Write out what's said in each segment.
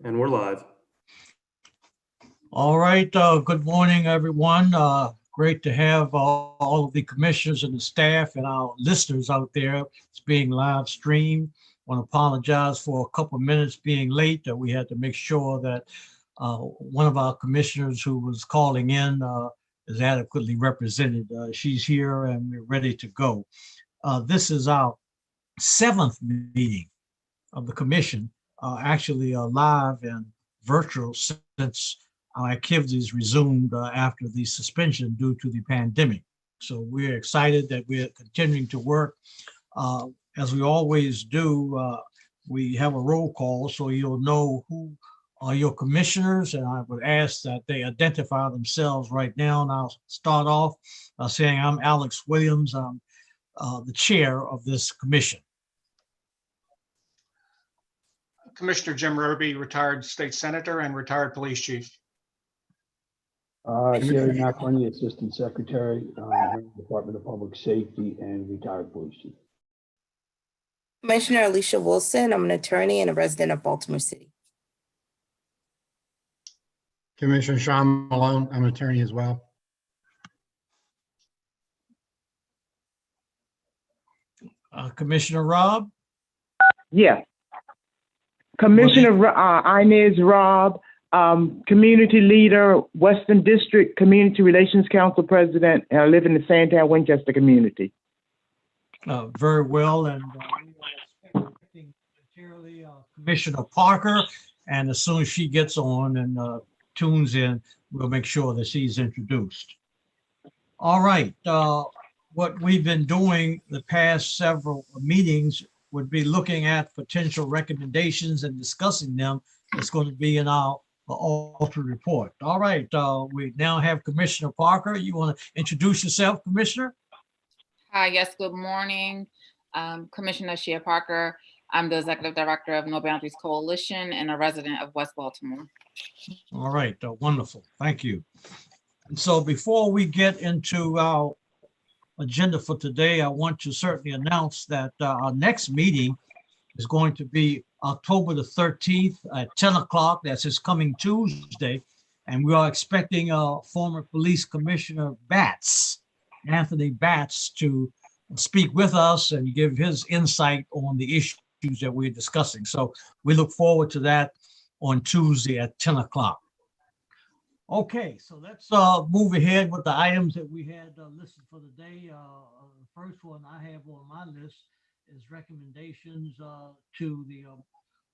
And we're live. All right. Good morning, everyone. Great to have all of the commissioners and the staff and our listeners out there. It's being live streamed. Want to apologize for a couple of minutes being late. We had to make sure that one of our commissioners who was calling in is adequately represented. She's here and we're ready to go. This is our 7th meeting of the commission, actually live and virtual since our activities resumed after the suspension due to the pandemic. So we're excited that we're continuing to work. As we always do, we have a roll call so you'll know who are your commissioners, and I would ask that they identify themselves right now. And I'll start off by saying I'm Alex Williams. I'm the chair of this commission. Commissioner Jim Roby, retired state senator and retired police chief. Gary McCartney, Assistant Secretary, Department of Public Safety and retired police chief. Commissioner Alicia Wilson, I'm an attorney and a resident of Baltimore City. Commissioner Sean Malone, I'm an attorney as well. Commissioner Robb? Yes. Commissioner Inez Robb, community leader, Western District Community Relations Council president, and I live in the Sandtown Winchester community. Very well, and Commissioner Parker, and as soon as she gets on and tunes in, we'll make sure that she's introduced. All right, what we've been doing the past several meetings would be looking at potential recommendations and discussing them. It's going to be in our alter report. All right, we now have Commissioner Parker. You want to introduce yourself, Commissioner? Hi, yes, good morning. Commissioner Shea Parker. I'm the Executive Director of No Boundaries Coalition and a resident of West Baltimore. All right, wonderful, thank you. And so before we get into our agenda for today, I want to certainly announce that our next meeting is going to be October the 13th at 10 o'clock. That's this coming Tuesday. And we are expecting former Police Commissioner Batts, Anthony Batts, to speak with us and give his insight on the issues that we're discussing. So we look forward to that on Tuesday at 10 o'clock. Okay, so let's move ahead with the items that we had listed for the day. The first one I have on my list is recommendations to the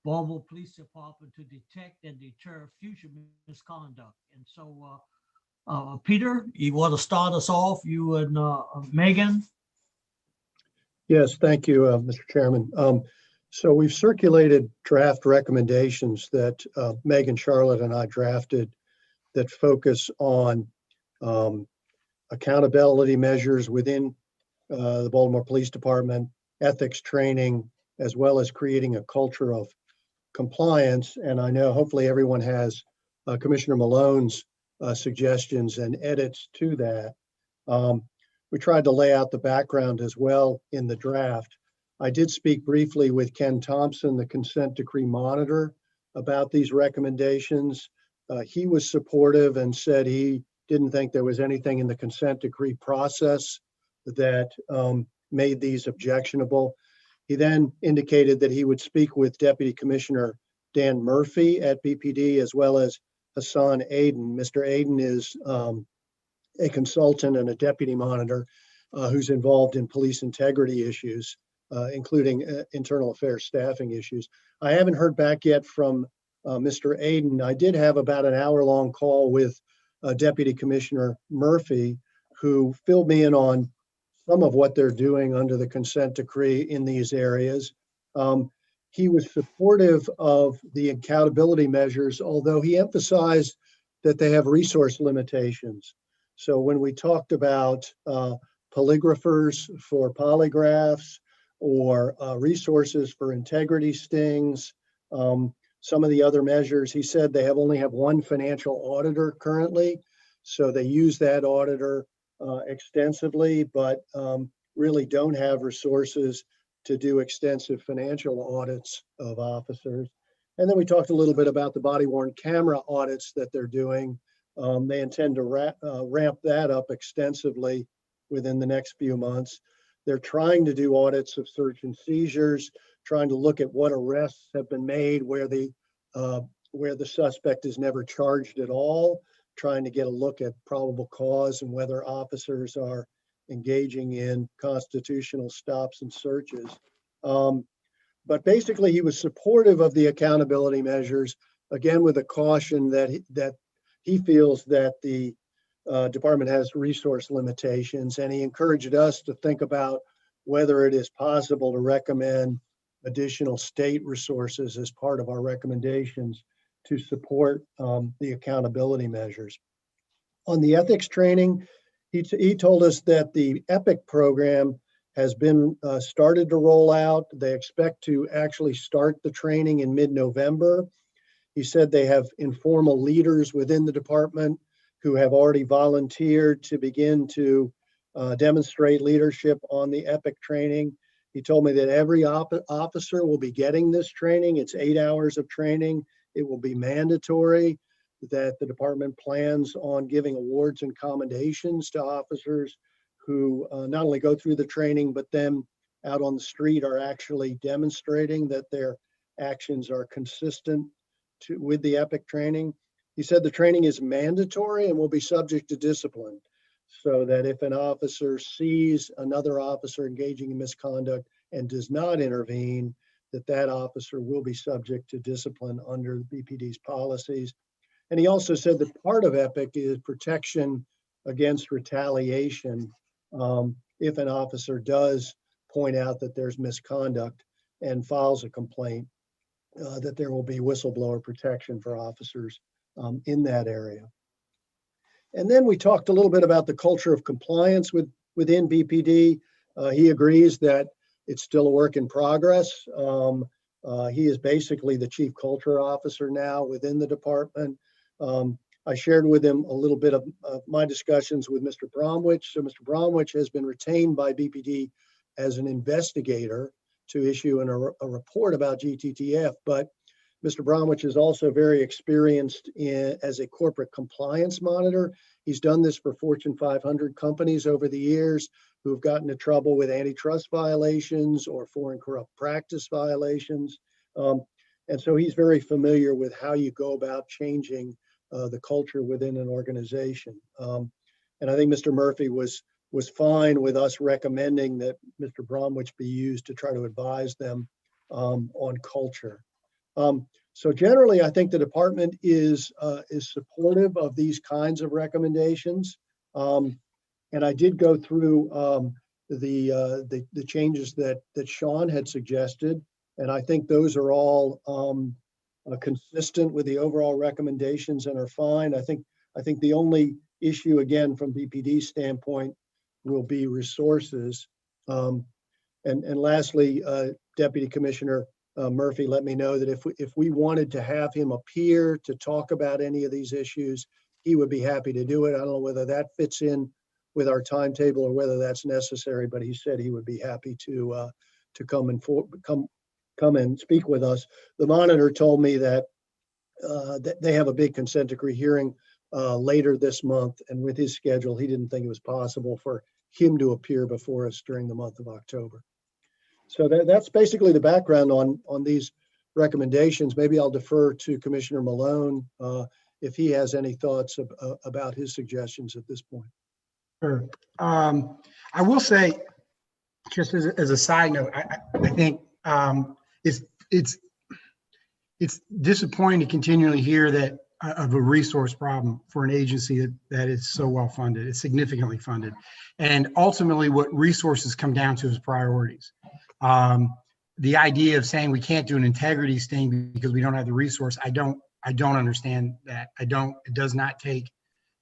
Baltimore Police Department to detect and deter future misconduct. And so, Peter, you want to start us off, you and Megan? Yes, thank you, Mr. Chairman. So we've circulated draft recommendations that Megan, Charlotte, and I drafted that focus on accountability measures within the Baltimore Police Department, ethics training, as well as creating a culture of compliance. And I know hopefully everyone has Commissioner Malone's suggestions and edits to that. We tried to lay out the background as well in the draft. I did speak briefly with Ken Thompson, the consent decree monitor, about these recommendations. He was supportive and said he didn't think there was anything in the consent decree process that made these objectionable. He then indicated that he would speak with Deputy Commissioner Dan Murphy at BPD, as well as Hassan Aden. Mr. Aden is a consultant and a deputy monitor who's involved in police integrity issues, including internal affairs staffing issues. I haven't heard back yet from Mr. Aden. I did have about an hour-long call with Deputy Commissioner Murphy, who filled me in on some of what they're doing under the consent decree in these areas. He was supportive of the accountability measures, although he emphasized that they have resource limitations. So when we talked about polygraphers for polygraphs or resources for integrity stings, some of the other measures, he said they only have one financial auditor currently. So they use that auditor extensively, but really don't have resources to do extensive financial audits of officers. And then we talked a little bit about the body worn camera audits that they're doing. They intend to ramp that up extensively within the next few months. They're trying to do audits of search and seizures, trying to look at what arrests have been made where the suspect is never charged at all, trying to get a look at probable cause and whether officers are engaging in constitutional stops and searches. But basically, he was supportive of the accountability measures, again, with a caution that he feels that the department has resource limitations, and he encouraged us to think about whether it is possible to recommend additional state resources as part of our recommendations to support the accountability measures. On the ethics training, he told us that the EPIC program has been started to roll out. They expect to actually start the training in mid-November. He said they have informal leaders within the department who have already volunteered to begin to demonstrate leadership on the EPIC training. He told me that every officer will be getting this training. It's 8 hours of training. It will be mandatory, that the department plans on giving awards and commendations to officers who not only go through the training, but then out on the street are actually demonstrating that their actions are consistent with the EPIC training. He said the training is mandatory and will be subject to discipline, so that if an officer sees another officer engaging in misconduct and does not intervene, that officer will be subject to discipline under BPD's policies. And he also said that part of EPIC is protection against retaliation if an officer does point out that there's misconduct and files a complaint, that there will be whistleblower protection for officers in that area. And then we talked a little bit about the culture of compliance within BPD. He agrees that it's still a work in progress. He is basically the chief culture officer now within the department. I shared with him a little bit of my discussions with Mr. Bromwich. So Mr. Bromwich has been retained by BPD as an investigator to issue a report about GTTF, but Mr. Bromwich is also very experienced as a corporate compliance monitor. He's done this for Fortune 500 companies over the years who've gotten into trouble with antitrust violations or foreign corrupt practice violations. And so he's very familiar with how you go about changing the culture within an organization. And I think Mr. Murphy was fine with us recommending that Mr. Bromwich be used to try to advise them on culture. So generally, I think the department is supportive of these kinds of recommendations. And I did go through the changes that Sean had suggested, and I think those are all consistent with the overall recommendations and are fine. I think the only issue, again, from BPD's standpoint, will be resources. And lastly, Deputy Commissioner Murphy let me know that if we wanted to have him appear to talk about any of these issues, he would be happy to do it. I don't know whether that fits in with our timetable or whether that's necessary, but he said he would be happy to come and speak with us. The monitor told me that they have a big consent decree hearing later this month, and with his schedule, he didn't think it was possible for him to appear before us during the month of October. So that's basically the background on these recommendations. Maybe I'll defer to Commissioner Malone if he has any thoughts about his suggestions at this point. Sure. I will say, just as a side note, I think it's disappointing to continually hear that of a resource problem for an agency that is so well funded. It's significantly funded, and ultimately, what resources come down to is priorities. The idea of saying we can't do an integrity sting because we don't have the resource, I don't understand that. It does not take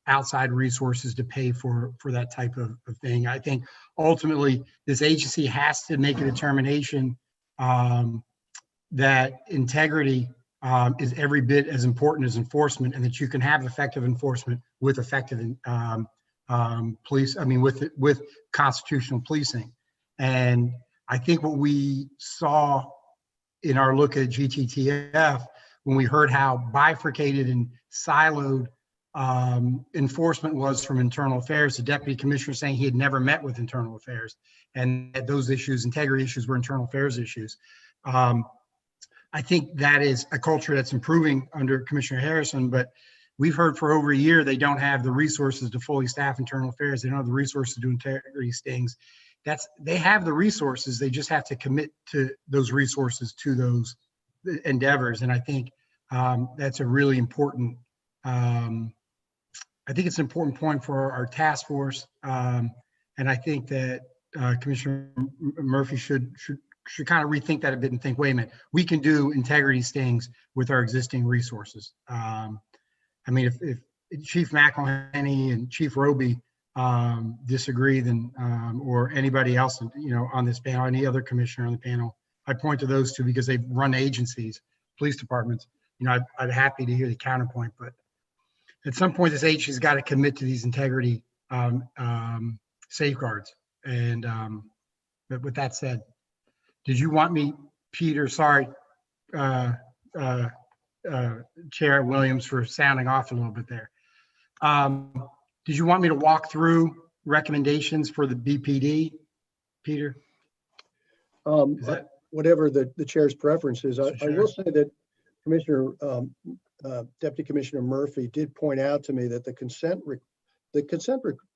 outside resources to pay for that type of thing. I think ultimately this agency has to make a determination that integrity is every bit as important as enforcement, and that you can have effective enforcement with effective with constitutional policing. And I think what we saw in our look at GTTF when we heard how bifurcated and siloed enforcement was from internal affairs. The deputy commissioner saying he had never met with internal affairs, and that those issues, integrity issues, were internal affairs issues. I think that is a culture that's improving under Commissioner Harrison, but we've heard for over a year they don't have the resources to fully staff internal affairs. They don't have the resources to do integrity stings. They have the resources. They just have to commit to those resources, to those endeavors. And I think that's a really important. I think it's an important point for our task force, and I think that Commissioner Murphy should kind of rethink that a bit and think, wait a minute, we can do integrity stings with our existing resources. I mean, if Chief McElhenney and Chief Roby disagree, then or anybody else, on this panel, any other commissioner on the panel, I point to those two because they've run agencies, police departments. I'd be happy to hear the counterpoint, but at some point, this agency's got to commit to these integrity safeguards. And but with that said, did you want me, Peter? Sorry, Chair Williams, for sounding off a little bit there. Did you want me to walk through recommendations for the BPD, Peter? Whatever the chair's preference is. I will say that Deputy Commissioner Murphy did point out to me that the consent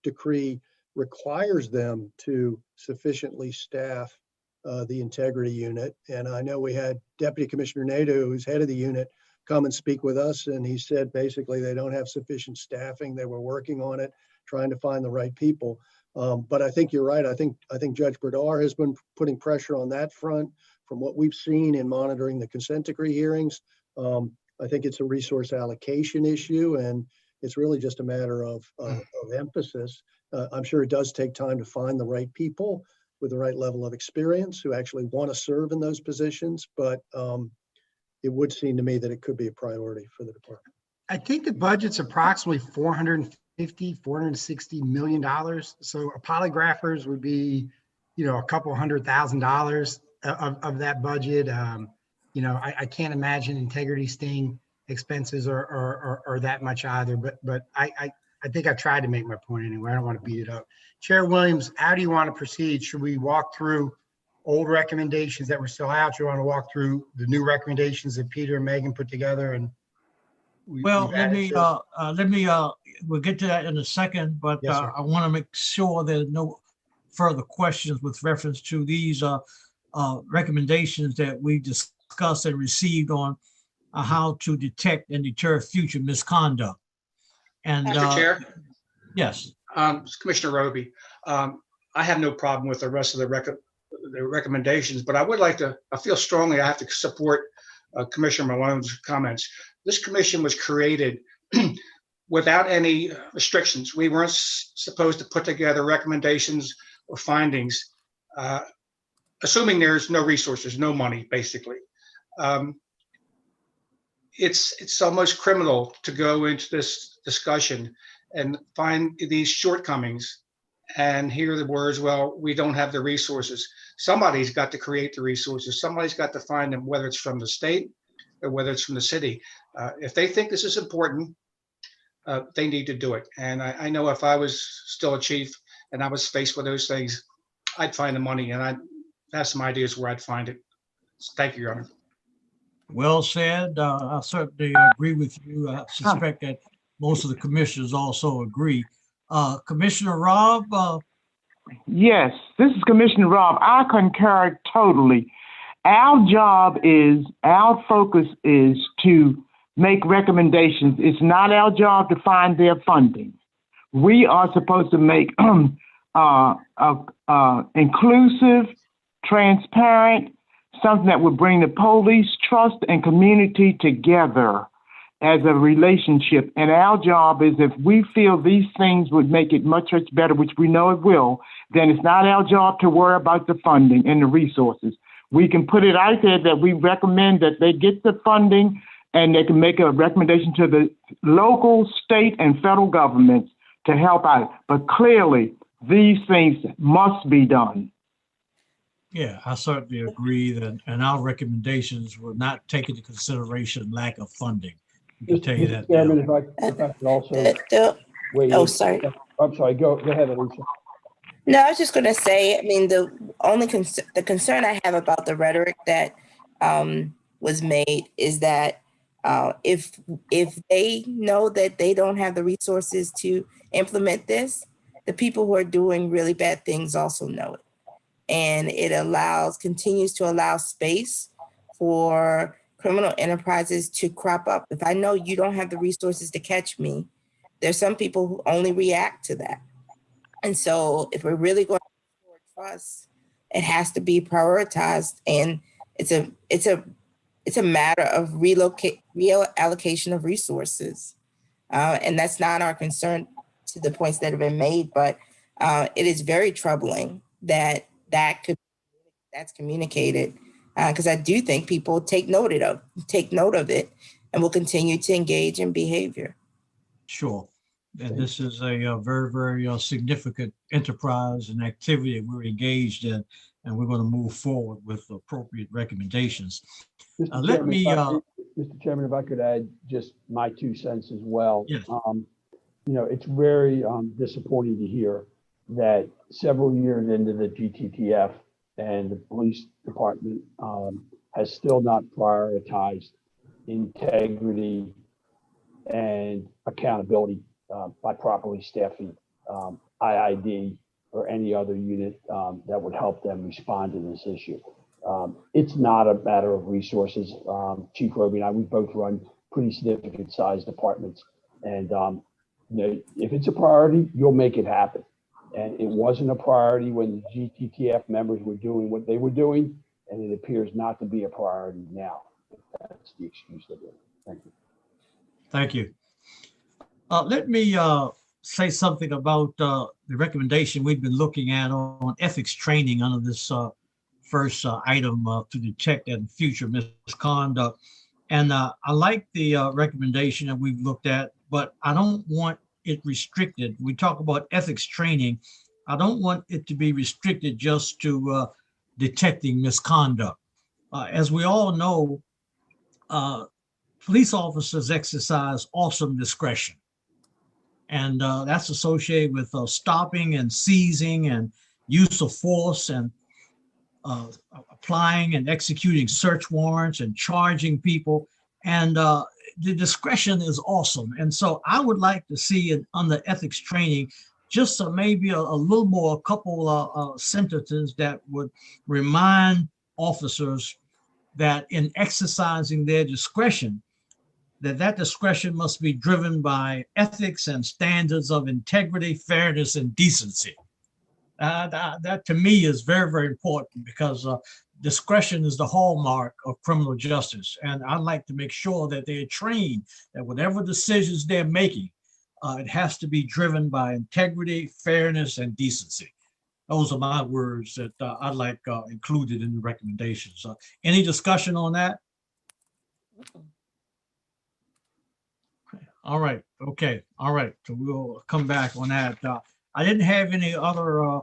decree requires them to sufficiently staff the integrity unit. And I know we had Deputy Commissioner Nadeau, who's head of the unit, come and speak with us. And he said, basically, they don't have sufficient staffing. They were working on it, trying to find the right people. But I think you're right. I think Judge Berdar has been putting pressure on that front. From what we've seen in monitoring the consent decree hearings, I think it's a resource allocation issue, and it's really just a matter of emphasis. I'm sure it does take time to find the right people with the right level of experience who actually want to serve in those positions, but it would seem to me that it could be a priority for the department. I think the budget's approximately $460 million. So polygraphers would be, a couple $100,000 of that budget. I can't imagine integrity sting expenses are that much either, but I think I tried to make my point anyway. I don't want to beat it up. Chair Williams, how do you want to proceed? Should we walk through old recommendations that were still out? Do you want to walk through the new recommendations that Peter and Megan put together? And we'll get to that in a second, but Yes, I want to make sure there are no further questions with reference to these recommendations that we discussed and received on how to detect and deter future misconduct. And Mr. Chair? Yes. Commissioner Roby, I have no problem with the rest of the recommendations, but I feel strongly I have to support Commissioner Malone's comments. This commission was created without any restrictions. We weren't supposed to put together recommendations or findings, assuming there's no resources, no money, basically. It's almost criminal to go into this discussion and find these shortcomings and hear the words, well, we don't have the resources. Somebody's got to create the resources. Somebody's got to find them, whether it's from the state or whether it's from the city. If they think this is important, they need to do it. And I know if I was still a chief and I was faced with those things, I'd find the money, and I'd have some ideas where I'd find it. Thank you, Your Honor. Well said. I certainly agree with you. I suspect that most of the commissioners also agree. Commissioner Robb? Yes, this is Commissioner Robb. I concur totally. Our focus is to make recommendations. It's not our job to find their funding. We are supposed to make inclusive, transparent, something that would bring the police, trust, and community together as a relationship. And our job is, if we feel these things would make it much, much better, which we know it will, then it's not our job to worry about the funding and the resources. We can put it out there that we recommend that they get the funding, and they can make a recommendation to the local, state, and federal governments to help out. But clearly, these things must be done. Yeah, I certainly agree that, and our recommendations will not take into consideration lack of funding. I can tell you Mr. that Chairman, now. if I could also The, weigh oh, in. sorry. I'm sorry, go ahead, Alicia. No, I was just going to say, I mean, the only the concern I have about the rhetoric that was made is that if they know that they don't have the resources to implement this, the people who are doing really bad things also know it, and it continues to allow space for criminal enterprises to crop up. If I know you don't have the resources to catch me, there's some people who only react to that. And so if we're really going to restore trust, it has to be prioritized. And it's a matter of reallocation of resources. And that's not our concern to the points that have been made, but it is very troubling that that's communicated, because I do think people take note of it and will continue to engage in behavior. Sure. And this is a very, very significant enterprise and activity that we're engaged in, and we're going to move forward with appropriate recommendations. Let me, Mr. Chairman, if I could add just my 2 cents as well. Yes. It's very disappointing to hear that several years into the GTTF and the police department has still not prioritized integrity and accountability by properly staffing IID or any other unit that would help them respond to this issue. It's not a matter of resources. Chief Roby and I, we both run pretty significant sized departments. And if it's a priority, you'll make it happen. And it wasn't a priority when the GTTF members were doing what they were doing, and it appears not to be a priority now. That's the excuse they're giving. Thank you. Thank you. Let me say something about the recommendation we've been looking at on ethics training under this first item to detect and future misconduct. And I like the recommendation that we've looked at, but I don't want it restricted. We talk about ethics training. I don't want it to be restricted just to detecting misconduct. As we all know, police officers exercise awesome discretion. And that's associated with stopping and seizing and use of force and applying and executing search warrants and charging people. And the discretion is awesome. And so I would like to see it under ethics training, just maybe a little more, a couple sentences that would remind officers that in exercising their discretion, that discretion must be driven by ethics and standards of integrity, fairness, and decency. That to me is very, very important, because discretion is the hallmark of criminal justice. And I'd like to make sure that they're trained that whatever decisions they're making, it has to be driven by integrity, fairness, and decency. Those are my words that I'd like included in the recommendations. Any discussion on that? All right. Okay. All right. So we'll come back on that. I didn't have any other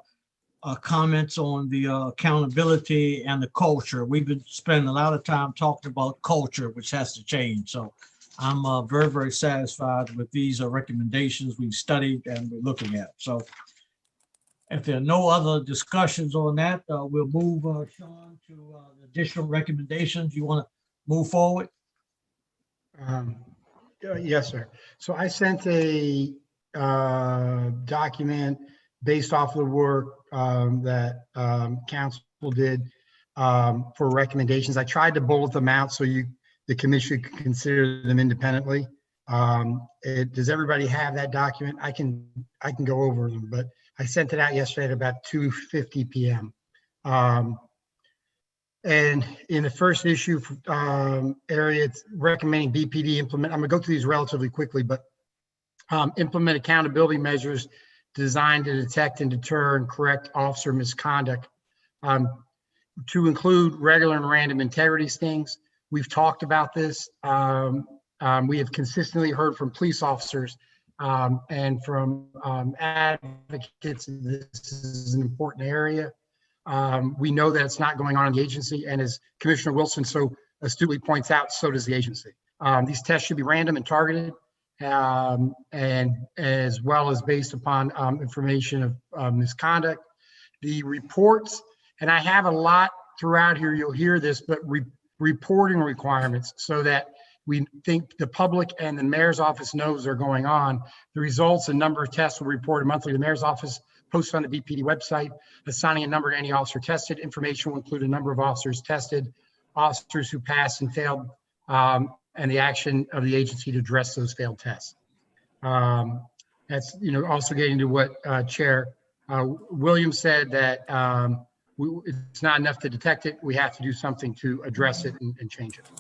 comments on the accountability and the culture. We've been spending a lot of time talking about culture, which has to change. So I'm very, very satisfied with these recommendations we've studied and we're looking at. So if there are no other discussions on that, we'll move, Sean, to additional recommendations. You want to move forward? Yes, sir. So I sent a document based off of the work that council did for recommendations. I tried to bullet them out so the commission could consider them independently. Does everybody have that document? I can go over them, but I sent it out yesterday at about 2:50 p.m. And in the first issue area, it's recommending BPD implement. I'm gonna go through these relatively quickly, but implement accountability measures designed to detect and deter and correct officer misconduct, to include regular and random integrity stings. We've talked about this. We have consistently heard from police officers and from advocates, this is an important area. We know that it's not going on in the agency, and as Commissioner Wilson so astutely points out, so does the agency. These tests should be random and targeted, and as well as based upon information of misconduct. The reports, and I have a lot throughout here, you'll hear this, but reporting requirements so that we think the public and the mayor's office knows they're going on. The results and number of tests will be reported monthly to the mayor's office, posted on the BPD website, assigning a number to any officer tested. Information will include a number of officers tested, officers who passed and failed, and the action of the agency to address those failed tests. That's, also getting to what Chair Williams said, that it's not enough to detect it. We have to do something to address it and change it.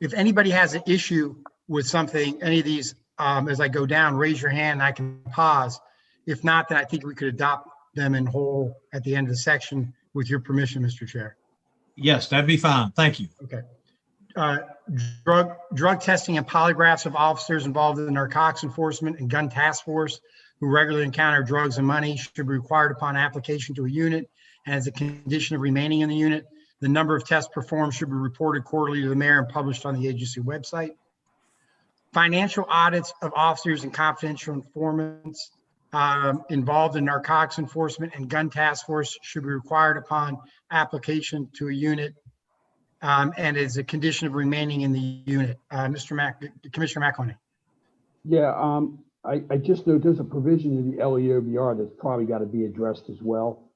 If anybody has an issue with something, any of these, as I go down, raise your hand and I can pause. If not, then I think we could adopt them in whole at the end of the section with your permission, Mr. Chair. Yes, that'd be fine. Thank you. Okay. Drug testing and polygraphs of officers involved in the narcotics enforcement and gun task force who regularly encounter drugs and money should be required upon application to a unit and as a condition of remaining in the unit. The number of tests performed should be reported quarterly to the mayor and published on the agency website. Financial audits of officers and confidential informants involved in narcotics enforcement and gun task force should be required upon application to a unit and as a condition of remaining in the unit. Commissioner McElhenney. Yeah, I just know there's a provision in the LEOBR that's probably got to be addressed as well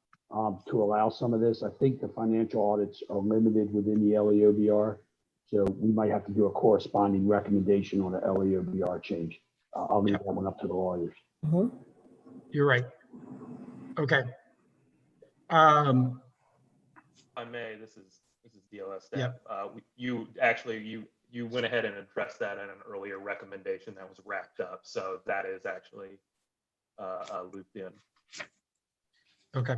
to allow some of this. I think the financial audits are limited within the LEOBR, so we might have to do a corresponding recommendation on the LEOBR change. I'll leave that one up to the lawyers. You're right. Okay. I may, this is DLS staff. Yep. You went ahead and addressed that in an earlier recommendation that was wrapped up. So that is actually looped in. Okay.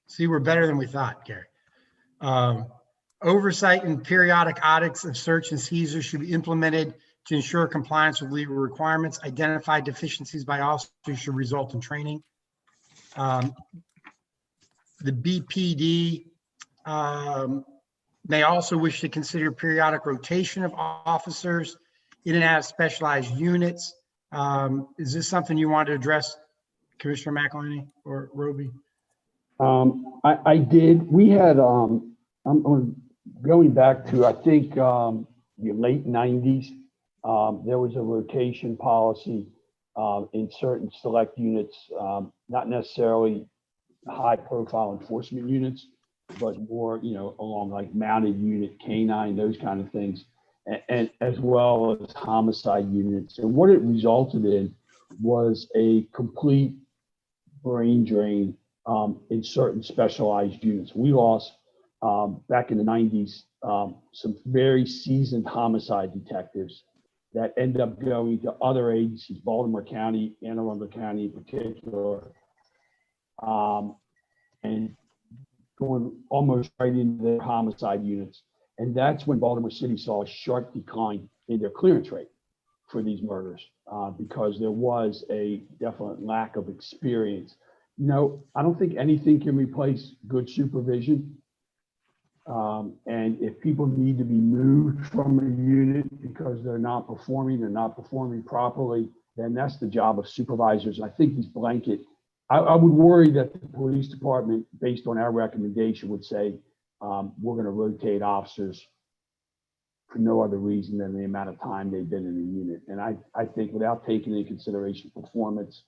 See, we're better than we thought, Gary. Oversight and periodic audits of search and seizure should be implemented to ensure compliance with legal requirements. Identified deficiencies by officers should result in training. The BPD may also wish to consider periodic rotation of officers in and out of specialized units. Is this something you want to address, Commissioner McElhenney or Roby? I did. We had, I'm going back to, I think, the late 90s. There was a rotation policy in certain select units, not necessarily high profile enforcement units, but more, along like mounted unit, canine, those kind of things, and as well as homicide units. And what it resulted in was a complete brain drain in certain specialized units. We lost back in the 90s some very seasoned homicide detectives that ended up going to other agencies, Baltimore County, Anne Arundel County in particular, and going almost right into their homicide units. And that's when Baltimore City saw a sharp decline in their clearance rate for these murders because there was a definite lack of experience. I don't think anything can replace good supervision. And if people need to be moved from a unit because they're not performing properly, then that's the job of supervisors. And I think these blanket, I would worry that the police department, based on our recommendation, would say, we're going to rotate officers for no other reason than the amount of time they've been in the unit. And I think without taking into consideration performance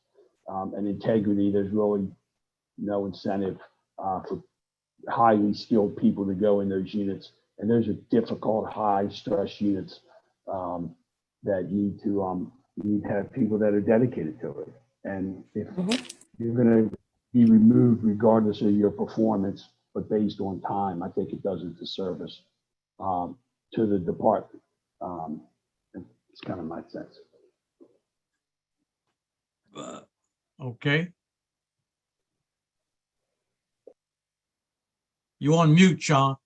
and integrity, there's really no incentive for highly skilled people to go in those units. And those are difficult, high stress units that need to have people that are dedicated to it. And if you're going to be removed regardless of your performance, but based on time, I think it does a disservice to the department. It's kind of my sense. Okay. You on mute, Sean.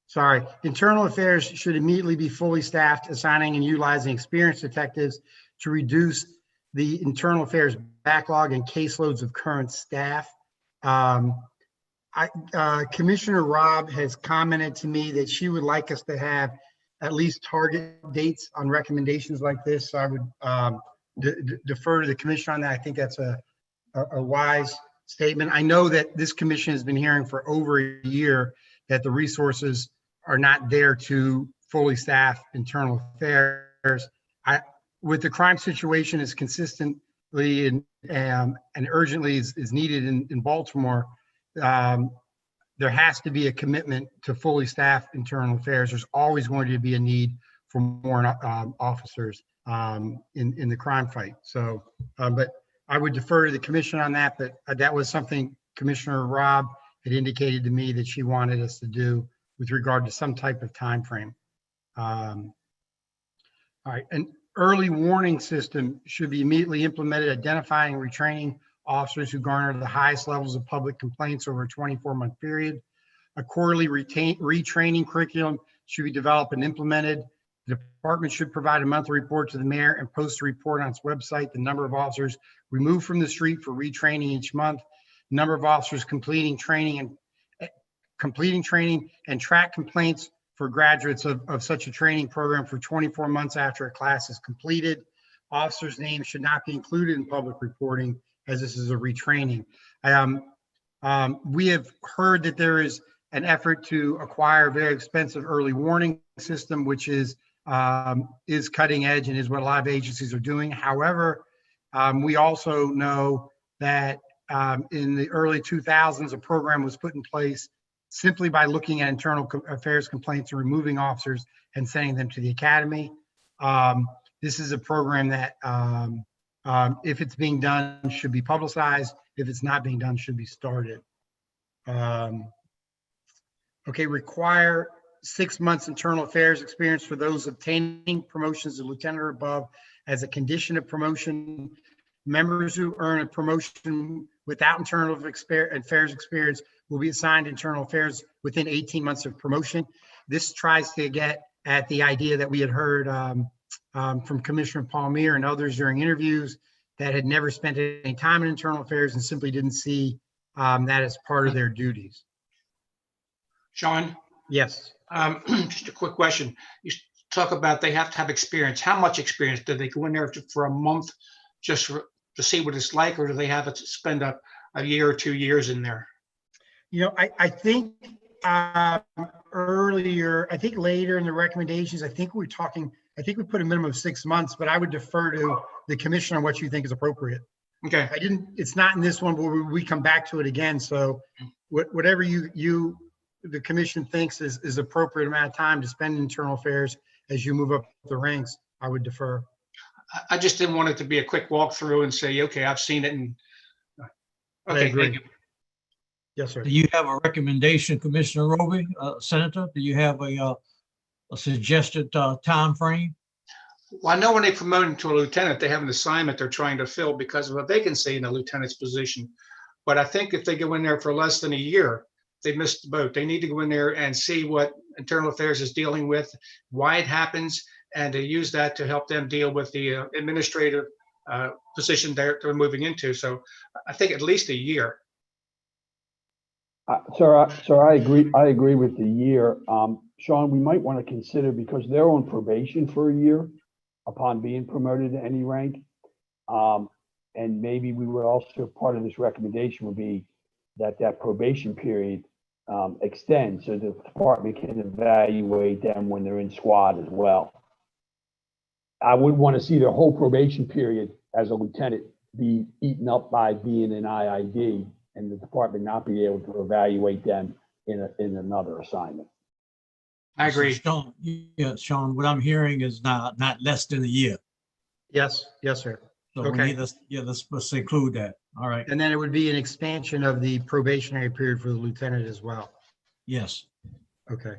Sorry. Internal Affairs should immediately be fully staffed, assigning and utilizing experienced detectives to reduce the Internal Affairs backlog and caseloads of current staff. Commissioner Robb has commented to me that she would like us to have at least target dates on recommendations like this. So I would defer to the commission on that. I think that's a wise statement. I know that this commission has been hearing for over a year that the resources are not there to fully staff internal affairs. With the crime situation as consistently and urgently is needed in Baltimore, there has to be a commitment to fully staff internal affairs. There's always going to be a need for more officers in the crime fight. So, but I would defer to the commission on that, but that was something Commissioner Robb had indicated to me that she wanted us to do with regard to some type of time frame. All right, an early warning system should be immediately implemented, identifying and retraining officers who garner the highest levels of public complaints over a 24-month period. A quarterly retraining curriculum should be developed and implemented. The department should provide a monthly report to the mayor and post a report on its website, the number of officers removed from the street for retraining each month, number of officers completing training and track complaints for graduates of such a training program for 24 months after a class is completed. Officers' names should not be included in public reporting as this is a retraining. We have heard that there is an effort to acquire a very expensive early warning system, which is cutting edge and is what a lot of agencies are doing. However, we also know that in the early 2000s, a program was put in place simply by looking at internal affairs complaints and removing officers and sending them to the academy. This is a program that, if it's being done, should be publicized. If it's not being done, should be started. Okay, require 6 months internal affairs experience for those obtaining promotions to lieutenant or above as a condition of promotion. Members who earn a promotion without internal affairs experience will be assigned internal affairs within 18 months of promotion. This tries to get at the idea that we had heard from Commissioner Palmier and others during interviews that had never spent any time in internal affairs and simply didn't see that as part of their duties. Sean, Yes. just a quick question. You talk about they have to have experience. How much experience? Do they go in there for a month just to see what it's like, or do they have to spend a year or 2 years in there? You know, I think earlier, I think later in the recommendations, I think we put a minimum of 6 months, but I would defer to the commission on what you think is appropriate. Okay. It's not in this one, but we come back to it again. So whatever the commission thinks is appropriate amount of time to spend in internal affairs as you move up the ranks, I would defer. I just didn't want it to be a quick walkthrough and say, okay, I've seen it. And okay, thank you. Yes, sir. Do you have a recommendation, Commissioner Roby, Senator? Do you have a suggested time frame? Well, I know when they promote him to a lieutenant, they have an assignment they're trying to fill because of a vacancy in a lieutenant's position. But I think if they go in there for less than a year, they missed the boat. They need to go in there and see what internal affairs is dealing with, why it happens, and to use that to help them deal with the administrative position they're moving into. So I think at least a year. Sir, I agree. I agree with the year. Sean, we might want to consider, because they're on probation for a year upon being promoted to any rank. And maybe we would also, part of this recommendation would be that probation period extends so the department can evaluate them when they're in squad as well. I wouldn't want to see the whole probation period as a lieutenant be eaten up by being an IID and the department not be able to evaluate them in another assignment. I agree. Sean, yeah, Sean, what I'm hearing is not less than a year. Yes, sir. So Okay. let's include that. All right. And then it would be an expansion of the probationary period for the lieutenant as well. Yes. Okay.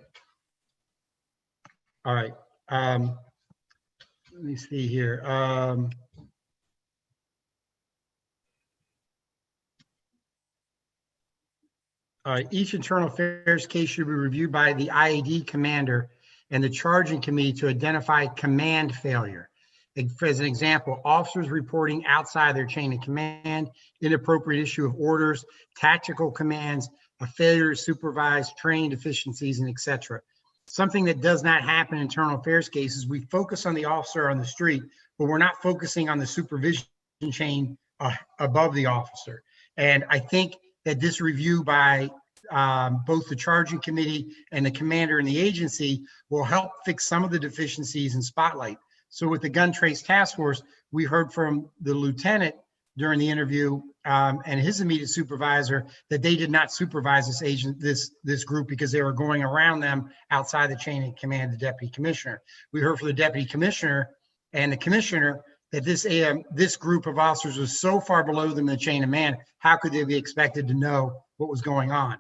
All right. Let me see here. Each internal affairs case should be reviewed by the IAD commander and the charging committee to identify command failure. As an example, officers reporting outside their chain of command, inappropriate issue of orders, tactical commands, a failure to supervise, training deficiencies, and et cetera. Something that does not happen in internal affairs cases. We focus on the officer on the street, but we're not focusing on the supervision chain above the officer. And I think that this review by both the charging committee and the commander and the agency will help fix some of the deficiencies in Spotlight. So with the gun trace task force, we heard from the lieutenant during the interview and his immediate supervisor that they did not supervise this group because they were going around them outside the chain of command of the deputy commissioner. We heard from the deputy commissioner and the commissioner that this group of officers was so far below them in the chain of command, how could they be expected to know what was going on?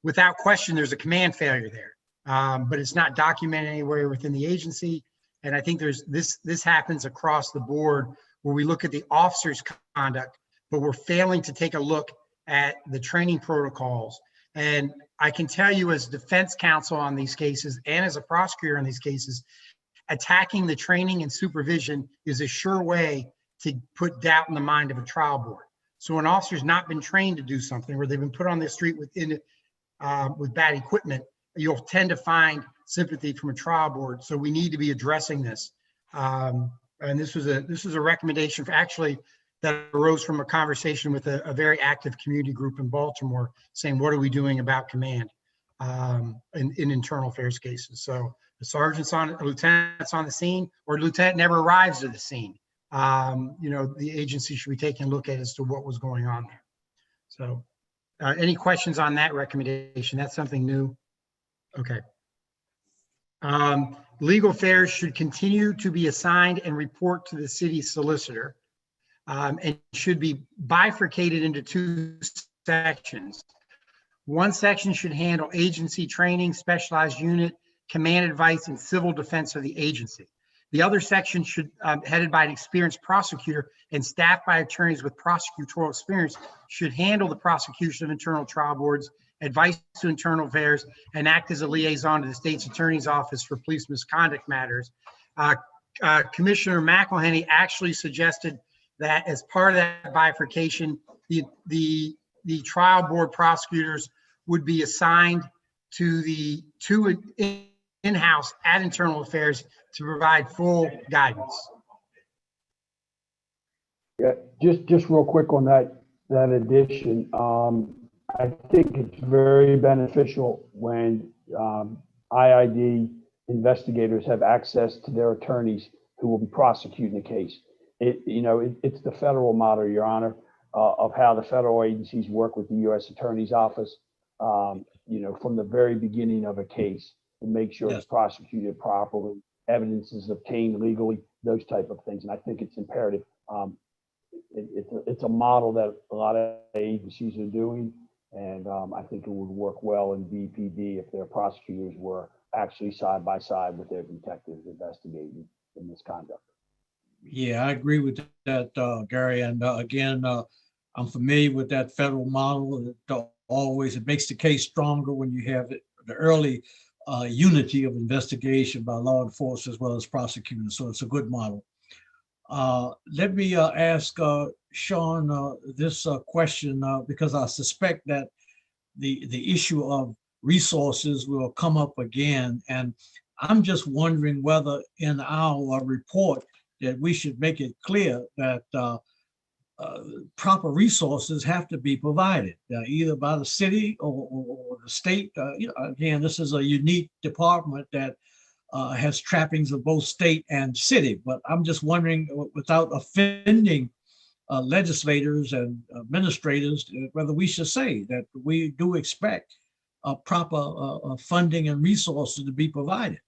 Without question, there's a command failure there, but it's not documented anywhere within the agency. And I think this happens across the board where we look at the officer's conduct, but we're failing to take a look at the training protocols. And I can tell you as defense counsel on these cases and as a prosecutor on these cases, attacking the training and supervision is a sure way to put doubt in the mind of a trial board. So an officer's not been trained to do something, where they've been put on the street with bad equipment, you'll tend to find sympathy from a trial board. So we need to be addressing this. And this was a recommendation that arose from a conversation with a very active community group in Baltimore saying, what are we doing about command in internal affairs cases? So the sergeant's a lieutenant's on the scene, or a lieutenant never arrives at the scene. The agency should be taking a look at as to what was going on there. So any questions on that recommendation? That's something new. Okay. Legal affairs should continue to be assigned and report to the city solicitor, and should be bifurcated into two sections. One section should handle agency training, specialized unit, command advice, and civil defense of the agency. The other section should, headed by an experienced prosecutor and staffed by attorneys with prosecutorial experience, should handle the prosecution of internal trial boards, advice to internal affairs, and act as a liaison to the state's attorney's office for police misconduct matters. Commissioner McElhenney actually suggested that as part of that bifurcation, the trial board prosecutors would be assigned to the two in-house at internal affairs to provide full guidance. Yeah, just real quick on that addition. I think it's very beneficial when IID investigators have access to their attorneys who will be prosecuting the case. It's the federal model, Your Honor, of how the federal agencies work with the U.S. Attorney's Office, from the very beginning of a case to make sure it's prosecuted properly, evidence is obtained legally, those type of things. And I think it's imperative. It's a model that a lot of agencies are doing. And I think it would work well in BPD if their prosecutors were actually side by side with their detectives investigating the misconduct. Yeah, I agree with that, Gary. And again, I'm familiar with that federal model. It makes the case stronger when you have the early unity of investigation by law enforcement as well as prosecutors. So it's a good model. Let me ask Sean this question because I suspect that the issue of resources will come up again. And I'm just wondering whether in our report that we should make it clear that proper resources have to be provided either by the city or the state. Again, this is a unique department that has trappings of both state and city, but I'm just wondering, without offending legislators and administrators, whether we should say that we do expect proper funding and resources to be provided.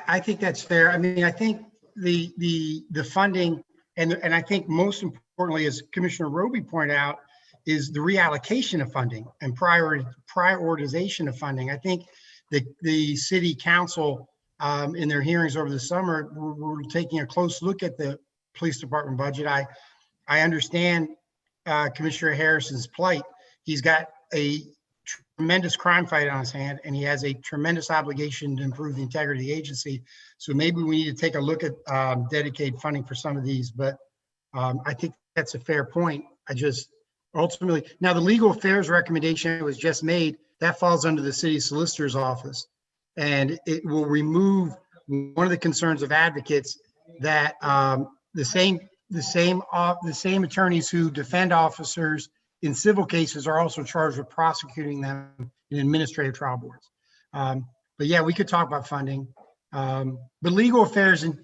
I think that's fair. I mean, I think the funding and I think most importantly, as Commissioner Roby pointed out, is the reallocation of funding and prioritization of funding. I think the city council in their hearings over the summer were taking a close look at the police department budget. I understand Commissioner Harrison's plight. He's got a tremendous crime fight on his hand, and he has a tremendous obligation to improve the integrity of the agency. So maybe we need to take a look at dedicated funding for some of these, but I think that's a fair point. ultimately. Now, the legal affairs recommendation that was just made, that falls under the city solicitor's office. And it will remove one of the concerns of advocates that the same attorneys who defend officers in civil cases are also charged with prosecuting them in administrative trial boards. But yeah, we could talk about funding. But legal affairs and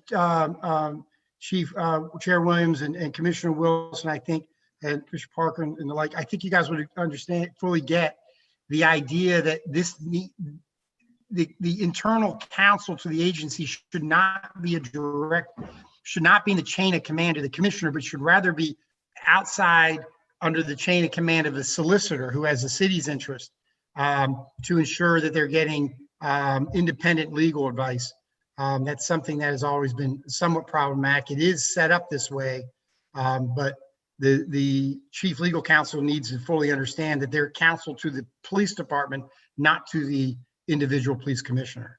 Chief Chair Williams and Commissioner Wilson, I think, and Commissioner Parker and the like, I think you guys would understand, fully get the idea that the internal counsel to the agency should not be in the chain of command of the commissioner, but should rather be outside under the chain of command of the solicitor who has the city's interest, to ensure that they're getting independent legal advice. That's something that has always been somewhat problematic. It is set up this way, but the chief legal counsel needs to fully understand that they're counsel to the police department, not to the individual police commissioner.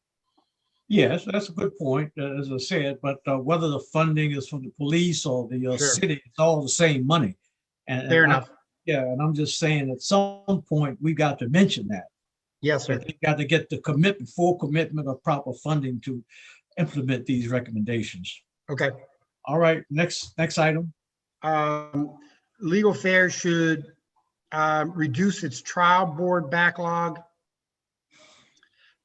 Yes, that's a good point, as I said, but whether the funding is from the police or the Sure. city, it's all the same money. Fair enough. Yeah, and I'm just saying at some point, we got to mention that. Yes, sir. You got to get the full commitment of proper funding to implement these recommendations. Okay. All right, next item. Legal affairs should reduce its trial board backlog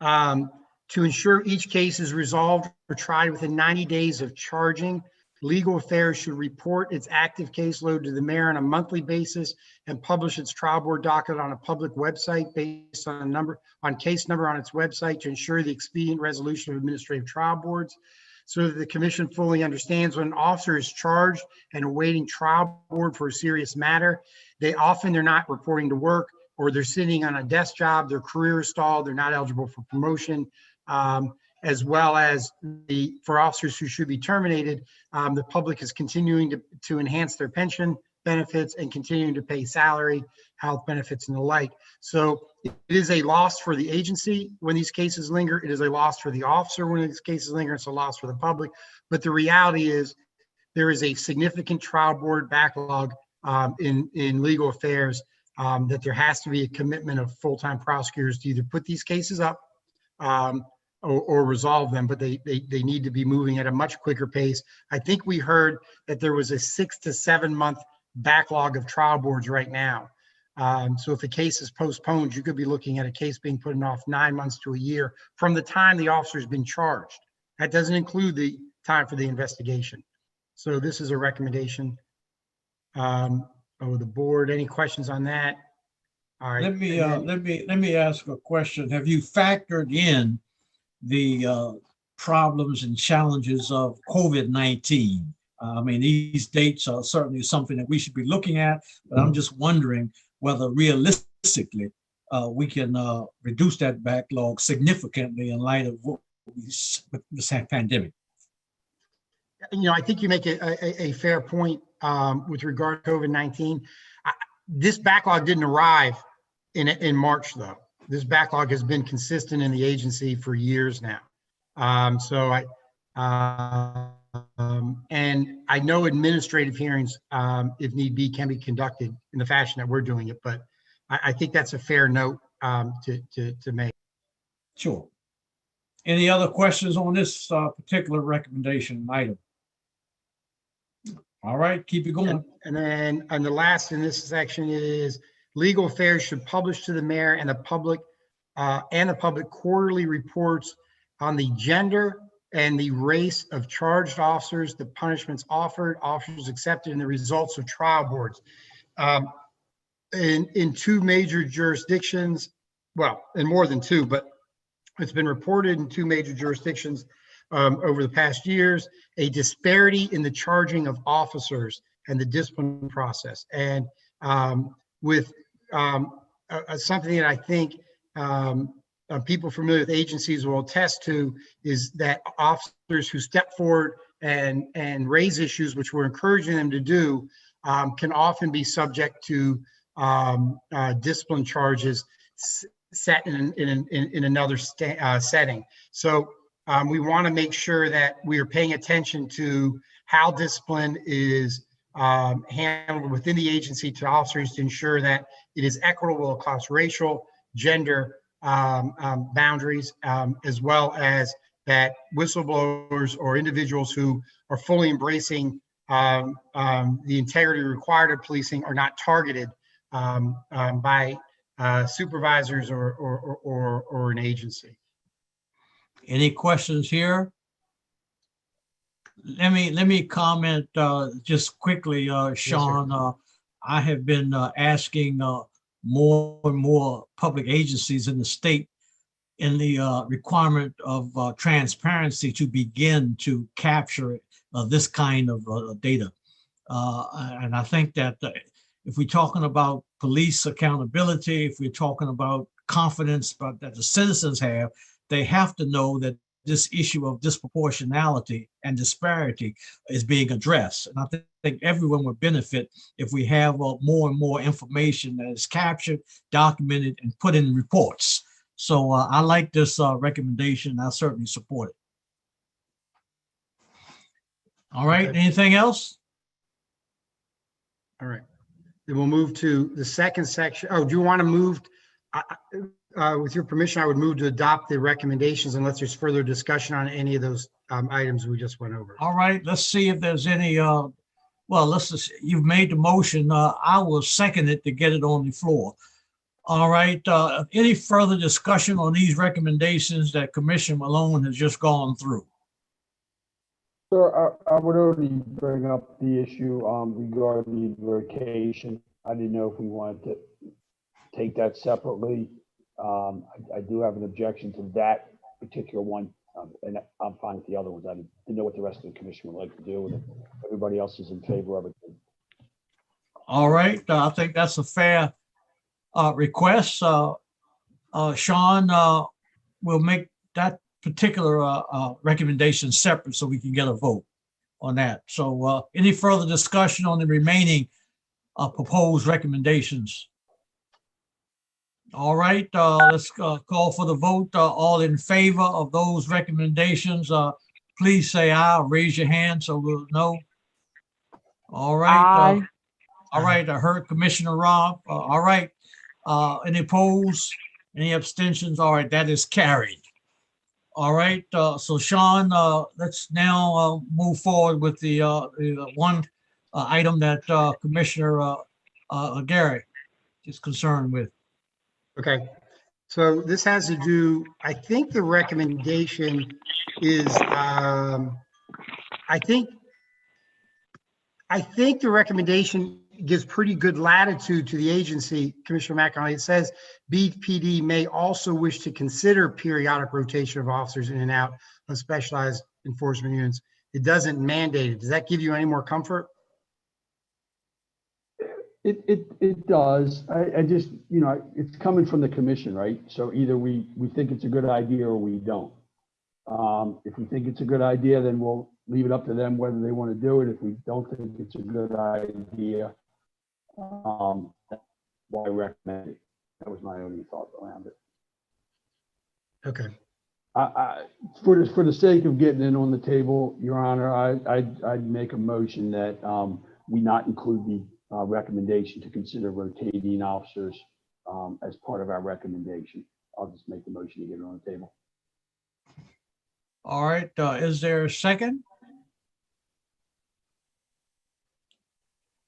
to ensure each case is resolved or tried within 90 days of charging. Legal affairs should report its active caseload to the mayor on a monthly basis and publish its trial board docket on a public website based on case number on its website to ensure the expedient resolution of administrative trial boards, so that the commission fully understands when an officer is charged and awaiting trial board for a serious matter, they're not reporting to work, or they're sitting on a desk job, their career is stalled, they're not eligible for promotion, as well as for officers who should be terminated, the public is continuing to enhance their pension benefits and continuing to pay salary, health benefits, and the like. So it is a loss for the agency when these cases linger. It is a loss for the officer when these cases linger. It's a loss for the public. But the reality is there is a significant trial board backlog in legal affairs, that there has to be a commitment of full-time prosecutors to either put these cases up or resolve them, but they need to be moving at a much quicker pace. I think we heard that there was a 6 to 7 month backlog of trial boards right now. So if a case is postponed, you could be looking at a case being put off 9 months to a year from the time the officer's been charged. That doesn't include the time for the investigation. So this is a recommendation of the board. Any questions on that? All right. Let me ask a question. Have you factored in the problems and challenges of COVID-19? I mean, these dates are certainly something that we should be looking at, but I'm just wondering whether realistically we can reduce that backlog significantly in light of what this pandemic. I think you make a fair point with regard to COVID-19. This backlog didn't arrive in March, though. This backlog has been consistent in the agency for years now. And I know administrative hearings, if need be, can be conducted in the fashion that we're doing it, but I think that's a fair note to make. Sure. Any other questions on this particular recommendation item? All right, keep it going. And then, and the last in this section is legal affairs should publish to the mayor and the public quarterly reports on the gender and the race of charged officers, the punishments offered, officers accepted, and the results of trial boards. In two major jurisdictions, well, in more than two, but it's been reported in two major jurisdictions over the past years, a disparity in the charging of officers and the discipline process. And with something that I think people familiar with agencies will attest to is that officers who step forward and raise issues, which we're encouraging them to do, can often be subject to discipline charges set in another setting. So we want to make sure that we are paying attention to how discipline is handled within the agency to officers to ensure that it is equitable across racial, gender boundaries, as well as that whistleblowers or individuals who are fully embracing the integrity required of policing are not targeted by supervisors or an agency. Any questions here? Let me comment just quickly, Sean. I have been asking more and more public agencies in the state in the requirement of transparency to begin to capture this kind of data. And I think that if we're talking about police accountability, if we're talking about confidence that the citizens have, they have to know that this issue of disproportionality and disparity is being addressed. And I think everyone would benefit if we have more and more information that is captured, documented, and put in reports. So I like this recommendation. I certainly support it. All right, Okay. Anything else? All right. Then we'll move to the second section. Oh, do you want to move? With your permission, I would move to adopt the recommendations unless there's further discussion on any of those items we just went over. All right, let's see if there's any, well, you've made the motion. I will second it to get it on the floor. All right, any further discussion on these recommendations that Commissioner Malone has just gone through? Sir, I would only bring up the issue regarding vacation. I didn't know if we wanted to take that separately. I do have an objection to that particular one, and I'm fine with the other ones. I didn't know what the rest of the commission would like to do, and if everybody else is in favor of it. All right, I think that's a fair request. Sean will make that particular recommendation separate so we can get a vote on that. So any further discussion on the remaining proposed recommendations? All right, let's call for the vote. All in favor of those recommendations, please say aye or raise your hand so we'll know. All right. All right, I heard Commissioner Rob. All right. Any opposed? Any abstentions? All right, that is carried. All right, so Sean, let's now move forward with the one item that Commissioner Gary is concerned with. Okay, so this has to do, I think the recommendation is, I think the recommendation gives pretty good latitude to the agency, Commissioner McEnany. It says BPD may also wish to consider periodic rotation of officers in and out of specialized enforcement units. It doesn't mandate it. Does that give you any more comfort? It does. I just, it's coming from the commission, right? So either we think it's a good idea or we don't. If we think it's a good idea, then we'll leave it up to them whether they want to do it. If we don't think it's a good idea, why recommend it? That was my only thought around it. Okay. For the sake of getting it on the table, Your Honor, I'd make a motion that we not include the recommendation to consider rotating officers as part of our recommendation. I'll just make the motion to get it on the table. All right, is there a second?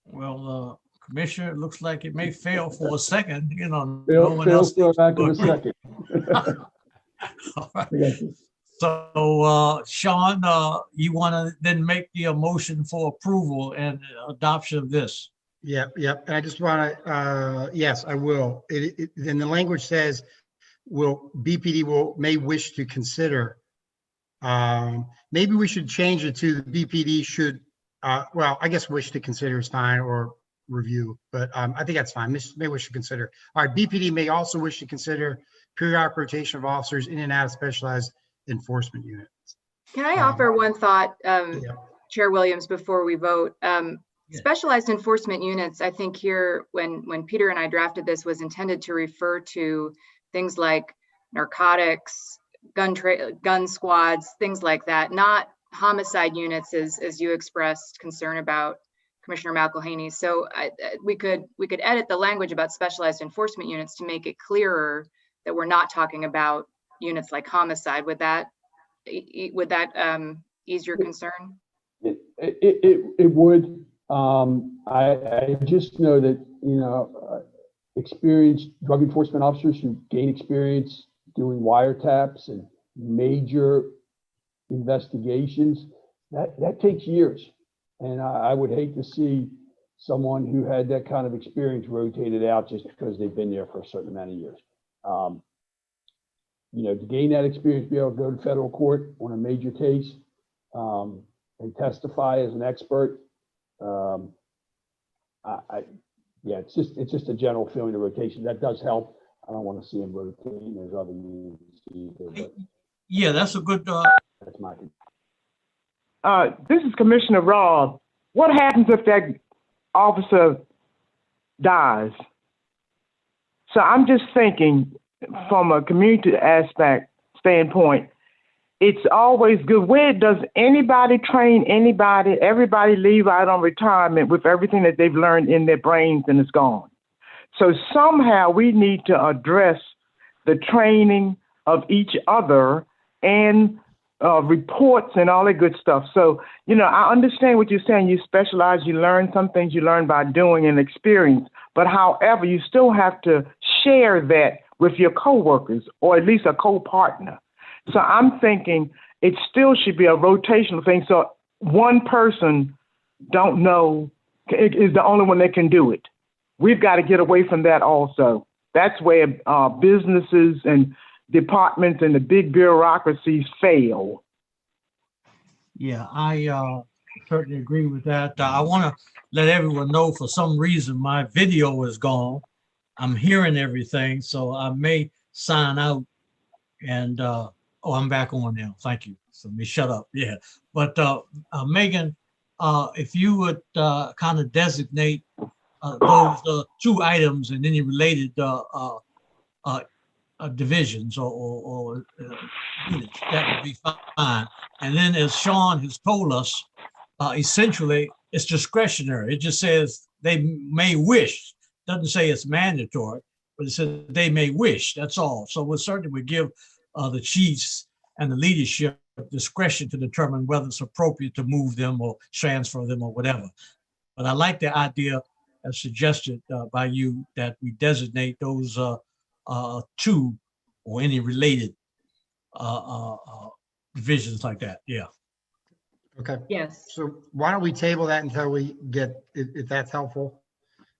Well, Commissioner, it looks like it may fail for a second, no one else. Back in a second. All right. So, Sean, you want to then make the motion for approval and adoption of this? Yep. And I just want to, yes, I will. Then the language says, BPD may wish to consider. Maybe we should change it to the BPD should, well, I guess wish to consider is fine, or review, but I think that's fine. May wish to consider. All right, BPD may also wish to consider periodic rotation of officers in and out of specialized enforcement units. Can I offer one thought, Chair Williams, before we vote? Specialized enforcement units, I think here, when Peter and I drafted this, was intended to refer to things like narcotics, gun squads, things like that, not homicide units as you expressed concern about, Commissioner McElhaney. So we could edit the language about specialized enforcement units to make it clearer that we're not talking about units like homicide. Would that ease your concern? It would. I just know that, experienced drug enforcement officers who gain experience doing wiretaps and major investigations, that takes years. And I would hate to see someone who had that kind of experience rotated out just because they've been there for a certain amount of years. To gain that experience, be able to go to federal court on a major case and testify as an expert. It's just a general feeling of rotation. That does help. I don't want to see them rotating. There's other units either, but Yeah, that's a good, that's my opinion. This is Commissioner Robb. What happens if that officer dies? So I'm just thinking from a community aspect standpoint, it's always good. Where does anybody train anybody? Everybody leave out on retirement with everything that they've learned in their brains and it's gone. So somehow we need to address the training of each other and reports and all that good stuff. So, I understand what you're saying. You specialize, you learn some things you learn by doing and experience. But however, you still have to share that with your coworkers or at least a co-partner. So I'm thinking it still should be a rotational thing. So one person don't know is the only one that can do it. We've got to get away from that also. That's where businesses and departments and the big bureaucracies fail. yeah, I certainly agree with that. I want to let everyone know for some reason my video is gone. I'm hearing everything, so I may sign out and I'm back on now. Thank you. So let me shut up. Yeah. But Megan, if you would kind of designate those two items and any related divisions or units, that would be fine. And then as Sean has told us, essentially it's discretionary. It just says they may wish. Doesn't say it's mandatory, but it says they may wish. That's all. So we certainly would give the chiefs and the leadership discretion to determine whether it's appropriate to move them or transfer them or whatever. But I like the idea as suggested by you that we designate those two or any related divisions like that. Yeah. Okay. Yes. So why don't we table that until we get, if that's helpful,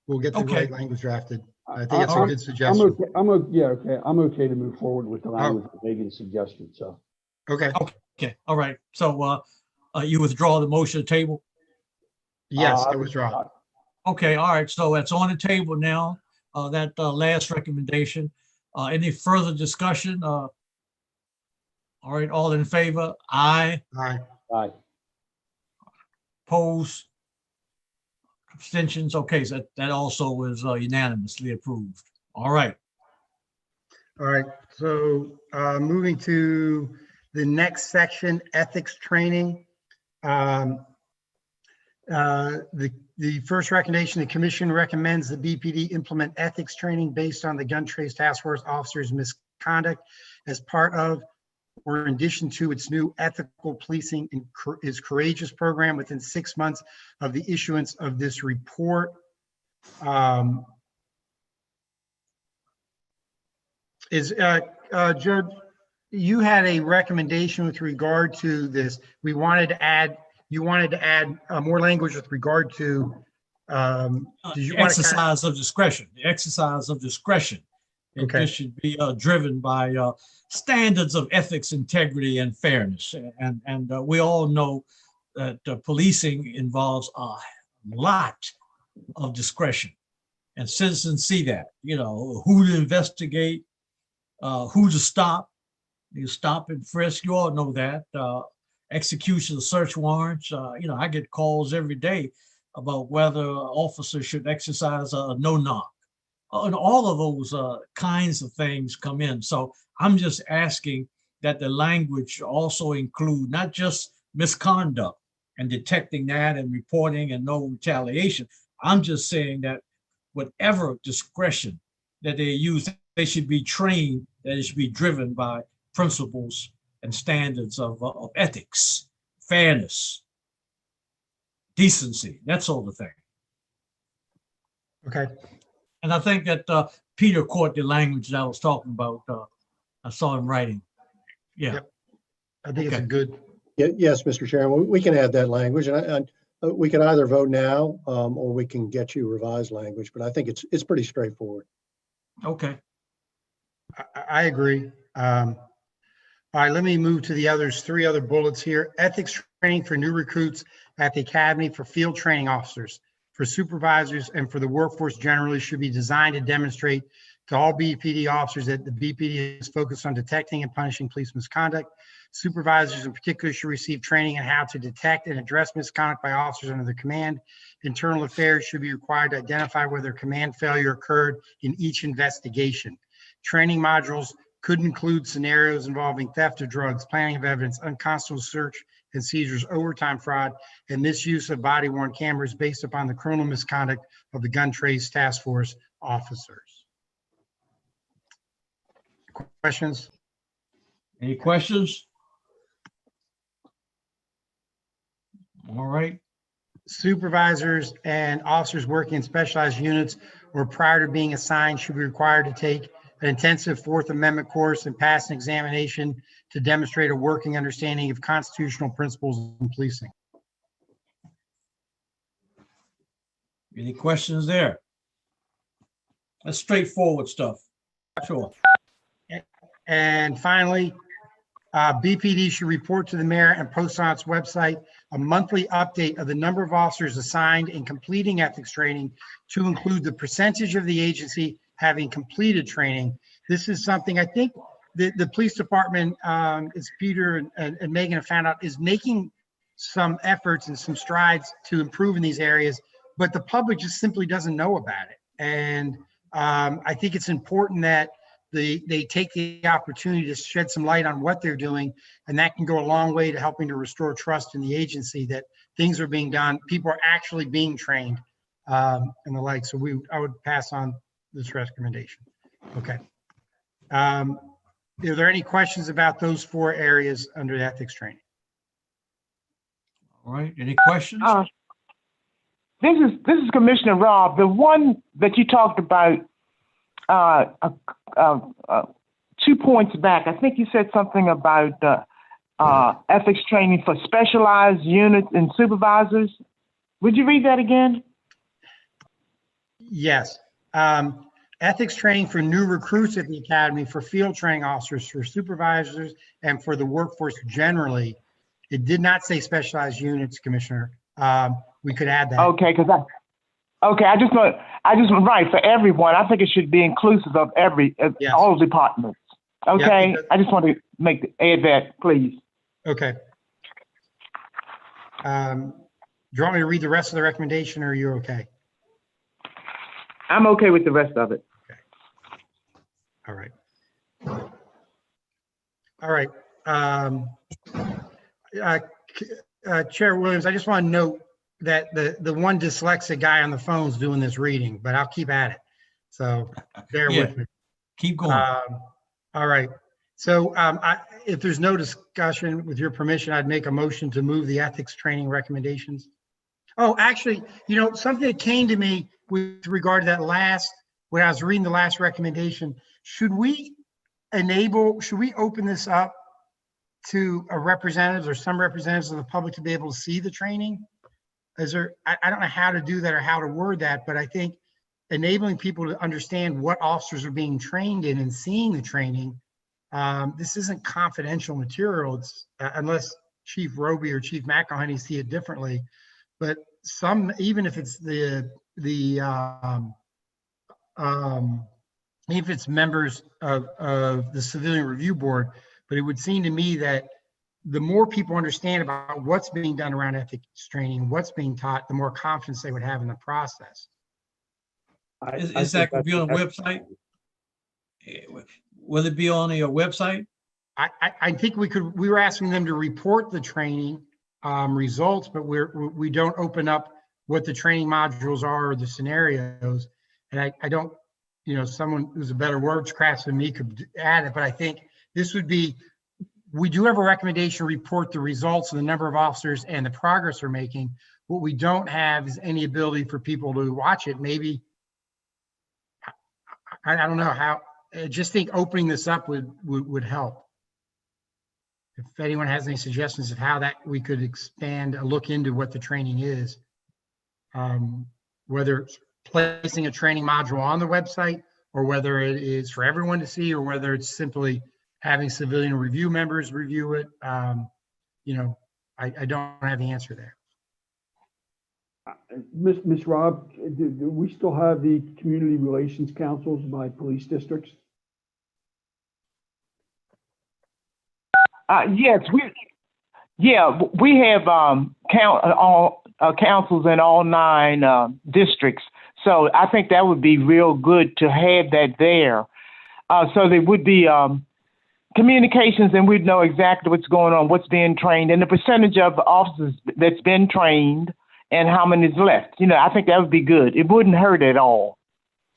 we'll get the Okay. right language drafted. I think it's a good I'm suggestion. okay. I'm okay to move forward with the language that Megan's suggested. So. Okay. Okay. All right. So you withdraw the motion to table? Yes, I withdraw. Okay. All right. So it's on the table now. That last recommendation. Any further discussion? All right. All in favor? Aye. Aye. Aye. Opposed? Abstentions? Okay. So that also was unanimously approved. All right. All right. So moving to the next section, ethics training. The first recommendation, the commission recommends the BPD implement ethics training based on the Gun Trace Task Force officers' misconduct as part of or in addition to its new ethical policing is courageous program within 6 months of the issuance of this report. Judge, you had a recommendation with regard to this. You wanted to add more language with regard to exercise of discretion. The exercise of discretion. Okay. This should be driven by standards of ethics, integrity, and fairness. And we all know that policing involves a lot of discretion, and citizens see that. Who to investigate, who to stop. You stop and frisk. You all know that. Execution of search warrants. I get calls every day about whether officers should exercise a no-knock. And all of those kinds of things come in. So I'm just asking that the language also include not just misconduct, and detecting that and reporting and no retaliation. I'm just saying that whatever discretion that they use, they should be trained, that it should be driven by principles and standards of ethics, fairness, decency, that sort of thing. Okay. And I think that Peter caught the language that I was talking about. I saw him writing. Yeah. Yep. I think it's a good. Yes, Mr. Chairman, we can add that language, and we can either vote now or we can get you revised language, but I think it's pretty straightforward. Okay. I agree. All right, let me move to the others, 3 other bullets here. Ethics training for new recruits at the Academy for field training officers, for supervisors, and for the workforce generally should be designed to demonstrate to all BPD officers that the BPD is focused on detecting and punishing police misconduct. Supervisors in particular should receive training on how to detect and address misconduct by officers under their command. Internal affairs should be required to identify whether command failure occurred in each investigation. Training modules could include scenarios involving theft of drugs, planning of evidence, unconstitutional search and seizures, overtime fraud, and misuse of body-worn cameras based upon the criminal misconduct of the Gun Trace Task Force officers. Questions? Any questions? All right. Supervisors and officers working in specialized units or prior to being assigned should be required to take an intensive Fourth Amendment course and pass an examination to demonstrate a working understanding of constitutional principles in policing. Any questions there? That's straightforward stuff. Sure. And finally, BPD should report to the mayor and post on its website a monthly update of the number of officers assigned and completing ethics training to include the percentage of the agency having completed training. This is something I think the police department, as Peter and Megan have found out, is making some efforts and some strides to improve in these areas, but the public just simply doesn't know about it. And I think it's important that they take the opportunity to shed some light on what they're doing, and that can go a long way to helping to restore trust in the agency that things are being done, people are actually being trained, and the like. So I would pass on this recommendation. Okay. Are there any questions about those 4 areas under the ethics training? All right. Any questions? This is Commissioner Rob. The one that you talked about 2 points back, I think you said something about ethics training for specialized units and supervisors. Would you read that again? Yes. Ethics training for new recruits at the Academy, for field training officers, for supervisors, and for the workforce generally. It did not say specialized units, Commissioner. We could add that. Okay, I just right for everyone. I think it should be inclusive of Yes. all departments. Okay, Yeah, I just want to add that, please. Okay. Do you want me to read the rest of the recommendation, or are you okay? I'm okay with the rest of it. Okay. All right. All right. Chair Williams, I just want to note that the one dyslexic guy on the phone is doing this reading, but I'll keep at it. So bear with me. Keep going. All right. So if there's no discussion, with your permission, I'd make a motion to move the ethics training recommendations. Oh, actually, something that came to me with regard to that when I was reading the last recommendation, should we open this up to representatives or some representatives of the public to be able to see the training? I don't know how to do that or how to word that, but I think enabling people to understand what officers are being trained in and seeing the training. This isn't confidential material. It's unless Chief Roby or Chief McElhenney see it differently. But even if it's if it's members of the Civilian Review Board, but it would seem to me that the more people understand about what's being done around ethics training, what's being taught, the more confidence they would have in the process. Is that going to be on the website? Will it be on your website? I think we were asking them to report the training results, but we don't open up what the training modules are or the scenarios. And I don't, someone who's a better words craftsman than me could add it, but I think this would be, we do have a recommendation to report the results of the number of officers and the progress we're making. What we don't have is any ability for people to watch it. Maybe, I don't know how, I just think opening this up would help. If anyone has any suggestions of how that we could expand a look into what the training is, whether it's placing a training module on the website or whether it is for everyone to see or whether it's simply having civilian review members review it. I don't have the answer there. Ms. Rob, do we still have the community relations councils by police districts? Yes, we have councils in all 9 districts. So I think that would be real good to have that there. So there would be communications, and we'd know exactly what's going on, what's being trained, and the percentage of officers that's been trained and how many is left. I think that would be good. It wouldn't hurt at all.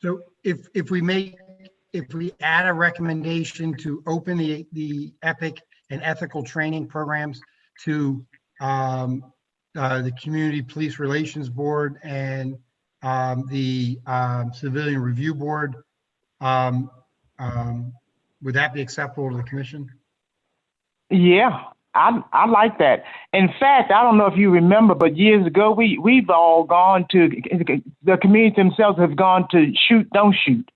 So if we add a recommendation to open the EPIC and ethical training programs to the Community Police Relations Board and the Civilian Review Board, would that be acceptable to the commission? Yeah, I like that. In fact, I don't know if you remember, but years ago, we've all gone to, the community themselves have gone to shoot, don't shoot.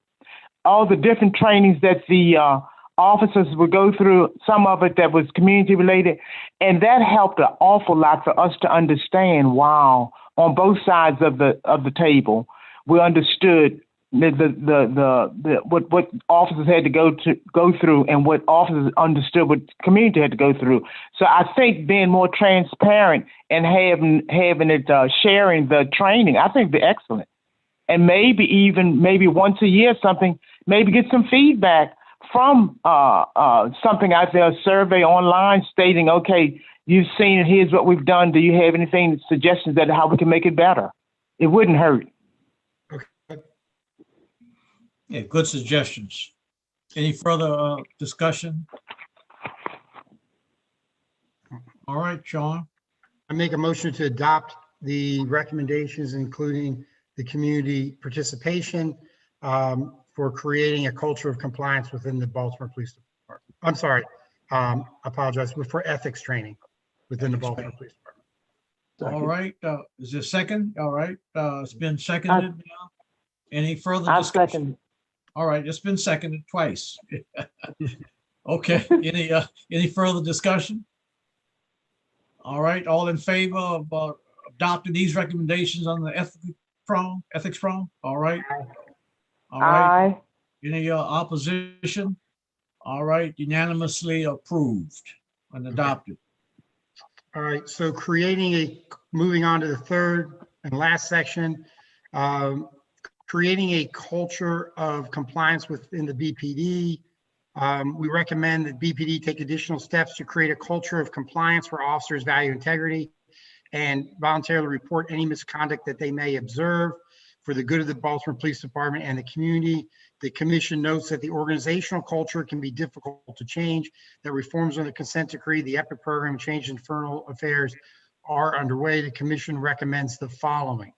All the different trainings that the officers would go through, some of it that was community related, and that helped an awful lot for us to understand, wow, on both sides of the table, we understood what officers had to go through and what officers understood what community had to go through. So I think being more transparent and having it sharing the training, I think be excellent. And maybe once a year something, maybe get some feedback from something out there, a survey online stating, okay, you've seen it, here's what we've done. Do you have anything, suggestions that how we can make it better? It wouldn't hurt. Yeah, good suggestions. Any further discussion? All right, Sean. I make a motion to adopt the recommendations, including the community participation for creating a culture of compliance within the Baltimore Police Department. I'm sorry, apologize, but for ethics training within the Baltimore Police Department. All right, is there a second? All right, it's been seconded now. Any further discussion? Second. All right, it's been seconded twice. Okay, any further discussion? All right, all in favor of adopting these recommendations on the ethics prong? All right. All right. Aye. Any opposition? All right, unanimously approved and adopted. All right, so moving on to the third and last section, creating a culture of compliance within the BPD. We recommend that BPD take additional steps to create a culture of compliance where officers value integrity and voluntarily report any misconduct that they may observe for the good of the Baltimore Police Department and the community. The commission notes that the organizational culture can be difficult to change, that reforms on the consent decree, the EPIC program, change in internal affairs are underway. The commission recommends the following.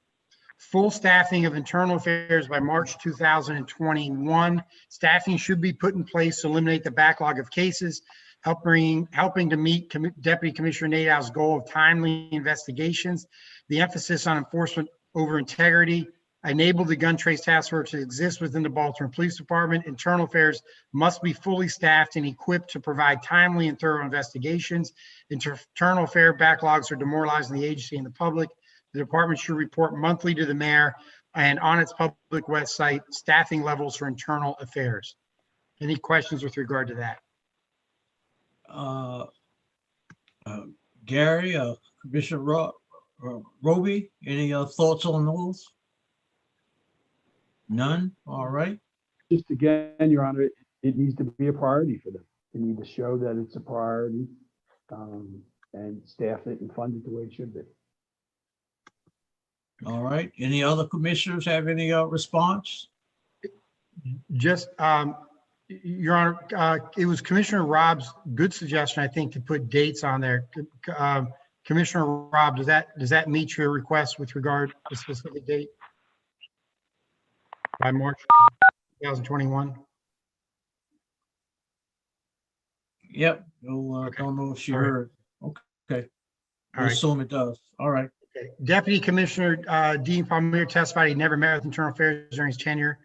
Full staffing of internal affairs by March 2021. Staffing should be put in place to eliminate the backlog of cases, helping to meet Deputy Commissioner Nadow's goal of timely investigations. The emphasis on enforcement over integrity. Enable the gun trace task force to exist within the Baltimore Police Department. Internal affairs must be fully staffed and equipped to provide timely and thorough investigations. Internal affair backlogs are demoralizing the agency and the public. The department should report monthly to the mayor and on its public website staffing levels for internal affairs. Any questions with regard to that? Gary, Commissioner Roby, any thoughts on those? None? All right. Just again, Your Honor, it needs to be a priority for them. They need to show that it's a priority. and staff it and fund it the way it should be. All right. Any other commissioners have any response? Just, Your Honor, it was Commissioner Rob's good suggestion, I think, to put dates on there. Commissioner Rob, does that meet your request with regard to a specific date? By March 2021? Yep. No, Okay. don't know if she All right. heard. Okay. All We'll right. assume it does. All right. Okay. Deputy Commissioner Dean Palmier testified he never met with Internal Affairs during his tenure.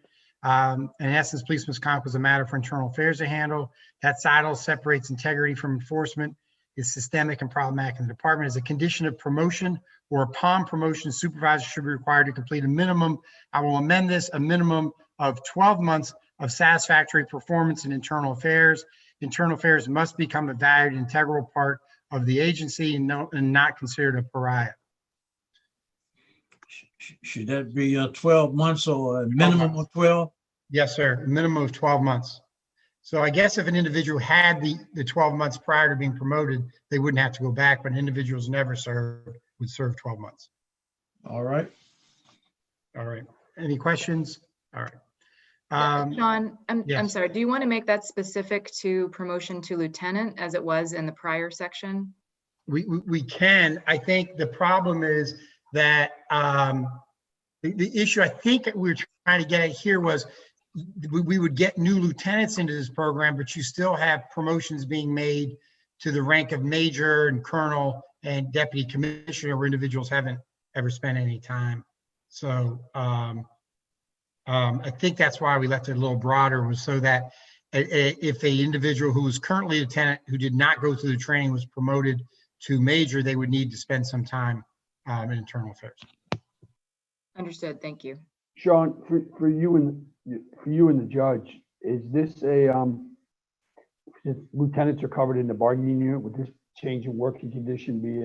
In essence, police misconduct was a matter for Internal Affairs to handle. That title separates integrity from enforcement, is systemic and problematic in the department. As a condition of promotion or upon promotion, supervisors should be required to complete a minimum, I will amend this, a minimum of 12 months of satisfactory performance in Internal Affairs. Internal Affairs must become a valued integral part of the agency and not considered a pariah. Should that be 12 months or a minimum of 12? Yes, sir. A minimum of 12 months. So I guess if an individual had the 12 months prior to being promoted, they wouldn't have to go back, but individuals never served would serve 12 months. All right. All right. Any questions? All right. Sean, I'm yes. sorry. Do you want to make that specific to promotion to lieutenant as it was in the prior section? We can. I think the problem is that the issue I think we were trying to get at here was we would get new lieutenants into this program, but you still have promotions being made to the rank of major and colonel and deputy commissioner where individuals haven't ever spent any time. So I think that's why we left it a little broader, was so that if a individual who was currently a lieutenant who did not go through the training was promoted to major, they would need to spend some time in internal affairs. Understood. Thank you. Sean, for you and the judge, is this since lieutenants are covered in the bargaining unit, would this change in working condition be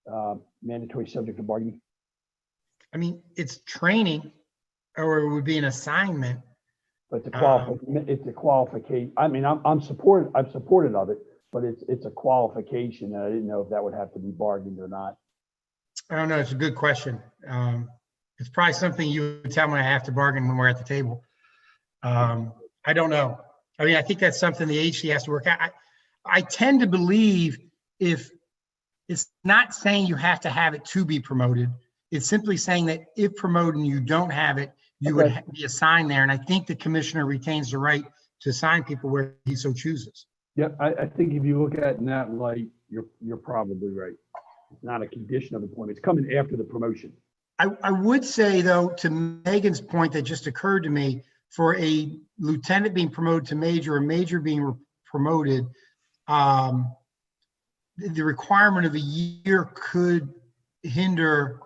a mandatory subject of bargaining? I mean, it's training, or it would be an assignment. But it's a qualification. I mean, I'm supportive of it, but it's a qualification, and I didn't know if that would have to be bargained or not. I don't know. It's a good question. It's probably something you would tell me I have to bargain when we're at the table. I don't know. I mean, I think that's something the agency has to work out. I tend to believe if it's not saying you have to have it to be promoted, it's simply saying that if promoted and you don't have it, you would be assigned there. And I think the commissioner retains the right to assign people where he so chooses. Yeah, I think if you look at it in that light, you're probably right. It's not a condition of employment. It's coming after the promotion. I would say, though, to Megan's point that just occurred to me, for a lieutenant being promoted to major or major being promoted, the requirement of a year could hinder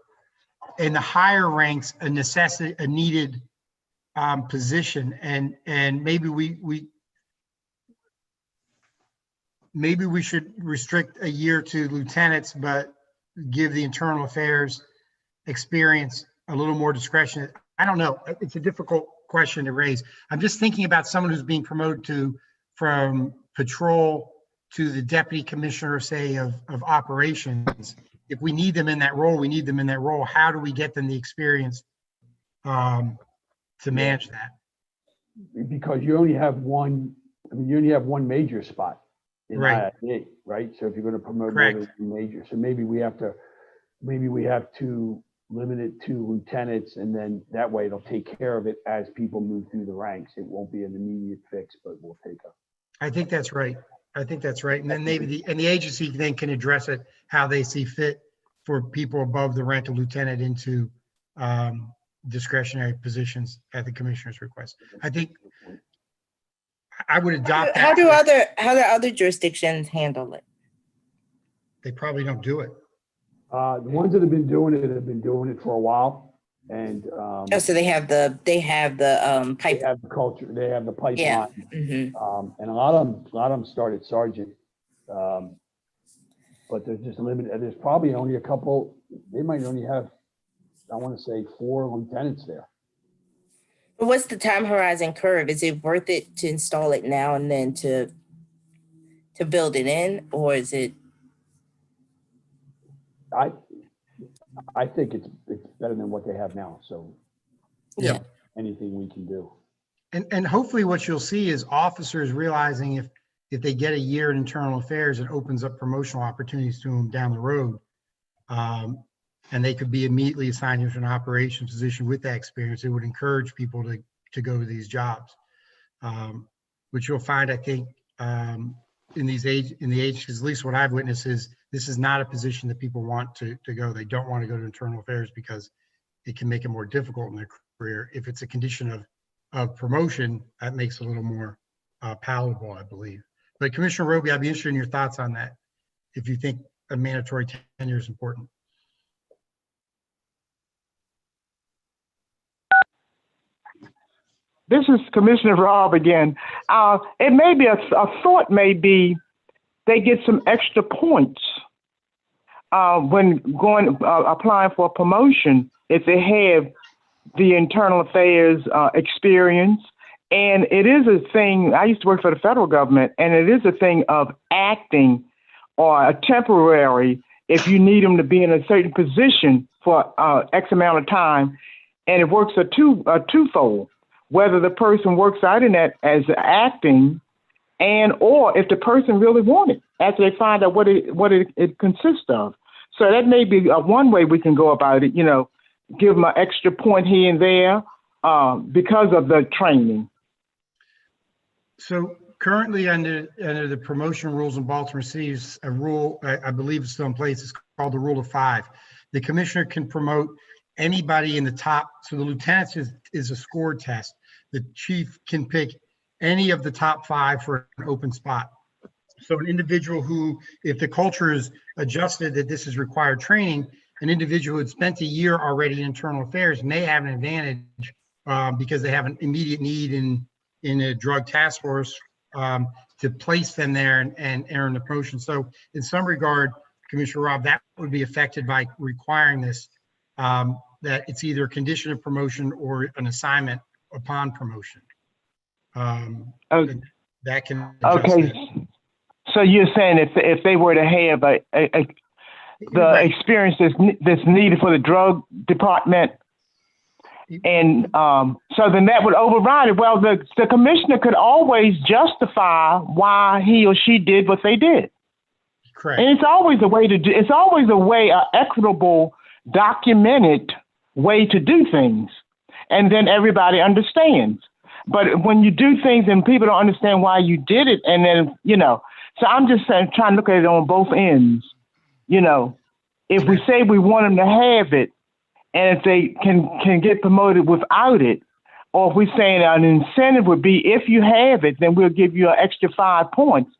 in the higher ranks a needed position, and maybe we should restrict a year to lieutenants, but give the internal affairs experience a little more discretion. I don't know. It's a difficult question to raise. I'm just thinking about someone who's being promoted from patrol to the deputy commissioner, say, of operations. If we need them in that role, we need them in that role. How do we get them the experience to manage that? Because you only have one. I mean, you only have one major spot in Right. IIA, right? So if you're going to promote Correct. more than one major, so maybe we have to limit it to lieutenants, and then that way it'll take care of it as people move through the ranks. It won't be an immediate fix, but we'll take a. I think that's right. And then maybe the agency then can address it how they see fit for people above the rank of lieutenant into discretionary positions at the commissioner's request. I think I would adopt that. How do other jurisdictions handle it? They probably don't do it. The ones that have been doing it for a while, and Oh, so they have the they pipe. have the culture, they have the pipeline. Yeah. Mhm. And a lot of them started sergeant, but they're just limited. There's probably only a couple. They might only have, I want to say, 4 lieutenants there. But what's the time horizon curve? Is it worth it to install it now and then to build it in, or is it? I think it's better than what they have now. So Yeah. anything we can do. And hopefully what you'll see is officers realizing if they get a year in internal affairs, it opens up promotional opportunities to them down the road. And they could be immediately assigned into an operations position with that experience. It would encourage people to go to these jobs, which you'll find, I think, in the agencies, at least what I've witnessed is this is not a position that people want to go. They don't want to go to internal affairs because it can make it more difficult in their career. If it's a condition of promotion, that makes it a little more palatable, I believe. But Commissioner Roby, I'd be interested in your thoughts on that, if you think a mandatory tenure is important. This is Commissioner Robb again. It may be a thought may be they get some extra points when applying for a promotion if they have the internal affairs experience. And it is a thing, I used to work for the federal government, and it is a thing of acting or a temporary if you need them to be in a certain position for X amount of time. And it works a twofold. Whether the person works out in that as acting and or if the person really wanted after they find out what it consists of. So that may be one way we can go about it, give them an extra point here and there because of the training. So currently under the promotion rules in Baltimore City is a rule, I believe it's still in place, it's called the Rule of Five. The commissioner can promote anybody in the top, so the lieutenants is a scored test. The chief can pick any of the top 5 for an open spot. So an individual who, if the culture is adjusted that this is required training, an individual who had spent a year already in internal affairs may have an advantage because they have an immediate need in a drug task force to place them there and earn the promotion. So in some regard, Commissioner Robb, that would be affected by requiring this, that it's either a condition of promotion or an assignment upon promotion. That can okay. That. So you're saying if they were to have the experience that's needed for the drug department, and so then that would override it. Well, the commissioner could always justify why he or she did what they did. Correct. And it's always a way it's always a way, an equitable, documented way to do things. And then everybody understands. But when you do things and people don't understand why you did it, and then, so I'm just saying, trying to look at it on both ends. If we say we want them to have it, and if they can get promoted without it, or if we're saying an incentive would be if you have it, then we'll give you an extra 5 points.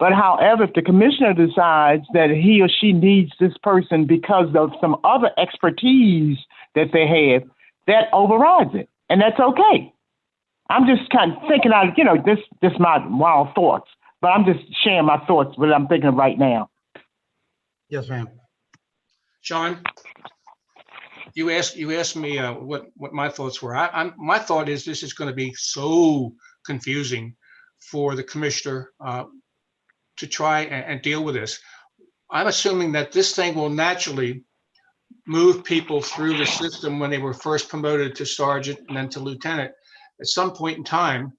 But however, if the commissioner decides that he or she needs this person because of some other expertise that they have, that overrides it, and that's okay. I'm just kind of thinking out, this my wild thoughts, but I'm just sharing my thoughts, what I'm thinking right now. Yes, ma'am. Sean, you asked me what my thoughts were. My thought is this is going to be so confusing for the commissioner to try and deal with this. I'm assuming that this thing will naturally move people through the system when they were first promoted to sergeant and then to lieutenant. At some point in time,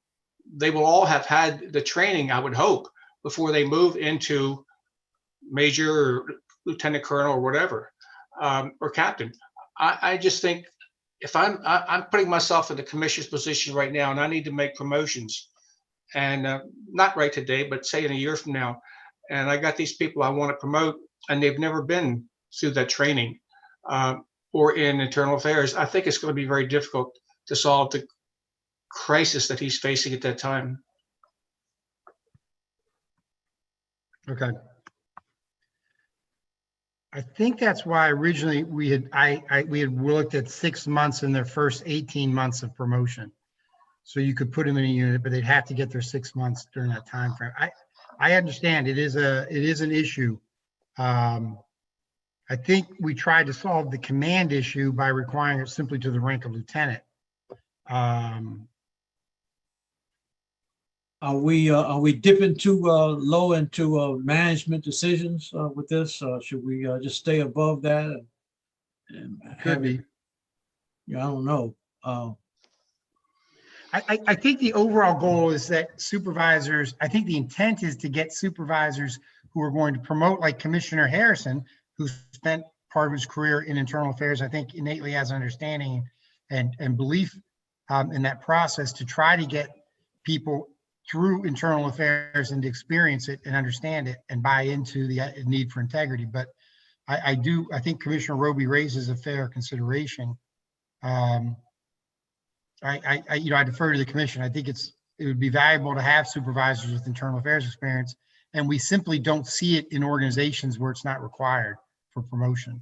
they will all have had the training, I would hope, before they move into major or lieutenant colonel or whatever, or captain. I just think if I'm putting myself in the commissioner's position right now and I need to make promotions, and not right today, but say in a year from now, and I got these people I want to promote and they've never been through that training, or in internal affairs, I think it's going to be very difficult to solve the crisis that he's facing at that time. Okay. I think that's why originally we had looked at 6 months in their first 18 months of promotion. So you could put them in a unit, but they'd have to get their 6 months during that time frame. I understand it is an issue. I think we tried to solve the command issue by requiring it simply to the rank of lieutenant. Are we dipping too low into management decisions with this? Should we just stay above that and Could have it? be. Yeah, I don't know. I think the overall goal is that supervisors, I think the intent is to get supervisors who are going to promote, like Commissioner Harrison, who spent part of his career in internal affairs, I think innately has understanding and belief in that process, to try to get people through internal affairs and to experience it and understand it and buy into the need for integrity. But I think Commissioner Roby raises a fair consideration. I defer to the commission. I think it would be valuable to have supervisors with internal affairs experience, and we simply don't see it in organizations where it's not required for promotion.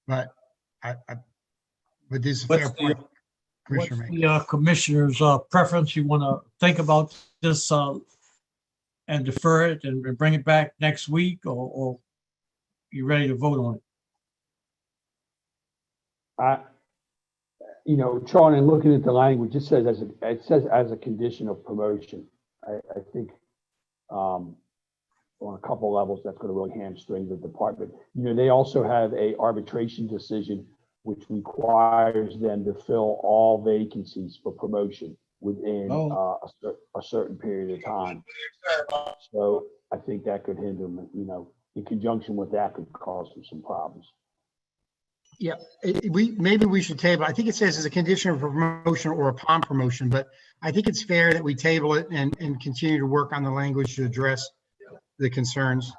But but this is a fair point, What's Commissioner May. the commissioner's preference? You want to think about this and defer it and bring it back next week, or you ready to vote on it? Sean, and looking at the language, it says as a condition of promotion. I think on a couple levels, that's going to really hamstring the department. They also have a arbitration decision which requires them to fill all vacancies for promotion within a certain period of time. So I think that could hinder them, in conjunction with that could cause them some problems. Yeah, maybe we should table. I think it says as a condition of promotion or upon promotion, but I think it's fair that we table it and continue to work on the language to address the concerns.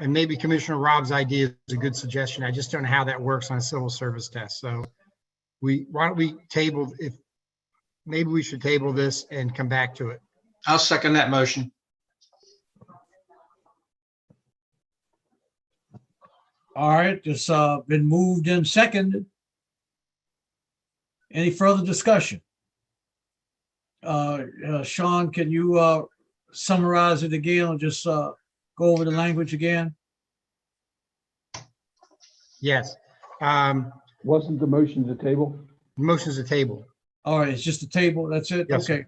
And maybe Commissioner Rob's idea is a good suggestion. I just don't know how that works on a civil service test. So why don't we table, maybe we should table this and come back to it. I'll second that motion. All right, it's been moved and seconded. Any further discussion? Sean, can you summarize it again or just go over the language again? Yes. Wasn't the motion to table? Motion is a table. All right, it's just a table, that's it? Yes, okay.